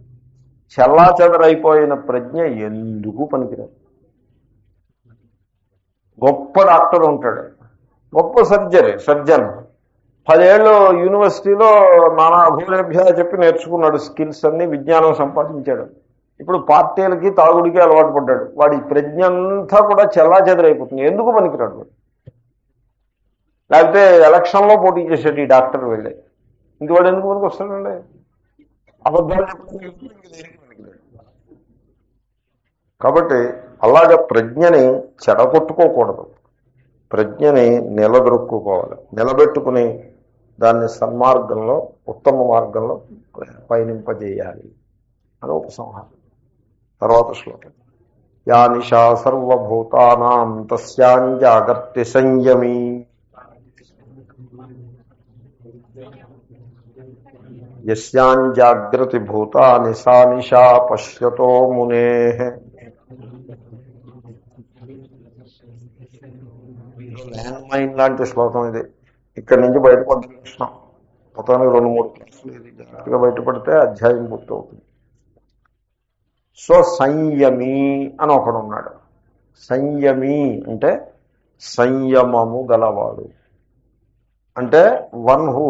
చెల్లా చెదరైపోయిన ప్రజ్ఞ ఎందుకు పనికిరాదు. గొప్ప డాక్టర్ ఉంటాడు, గొప్ప సర్జన్, 10 ఏళ్ళు యూనివర్సిటీలో నానా అభూలేభ్య చెప్పి నేర్చుకున్నాడు, స్కిల్స్ అన్ని, విజ్ఞానం సంపాదించాడు. ఇప్పుడు పార్టీలకి తాగుడికి అలవాటు పడ్డాడు. వాడి ప్రజ్ఞ అంతా కూడా చెల్లా చెదరైపోతుంది. ఎందుకు పనికిరాడు వాడు? లేకపోతే ఎలక్షన్లో పోటీ చేసేటి ఈ డాక్టర్ వెళ్ళే ఇంక వాడు ఎందుకు మనకు వస్తాడండి? అబద్ధాలు చెప్పడం. కాబట్టి అలాగే ప్రజ్ఞని చెడగొట్టుకోకూడదు, ప్రజ్ఞని నిలదొక్కుకోవాలి, నిలబెట్టుకుని దాన్ని సన్మార్గంలో ఉత్తమ మార్గంలో పయనింపజేయాలి అని ఉపసంహారం. తర్వాత శ్లోకం. యా నిశా సర్వభూతానాం తస్యాం జాగర్తి సంయమీ యస్యాం జాగ్రతి భూతాని సా నిశా పశ్యతో మునేః. ల్యాండ్ మైన్ లాంటి శ్లోకం ఇది. ఇక్కడి నుంచి బయటపడ్డ కృష్ణ మొత్తానికి 2-3 క్లాసులు ఇది జాగ్రత్తగా బయటపడితే అధ్యాయం పూర్తవుతుంది. సో సంయమీ అని ఒకడు ఉన్నాడు. సంయమీ అంటే సంయమము గలవాడు, అంటే వన్ హూ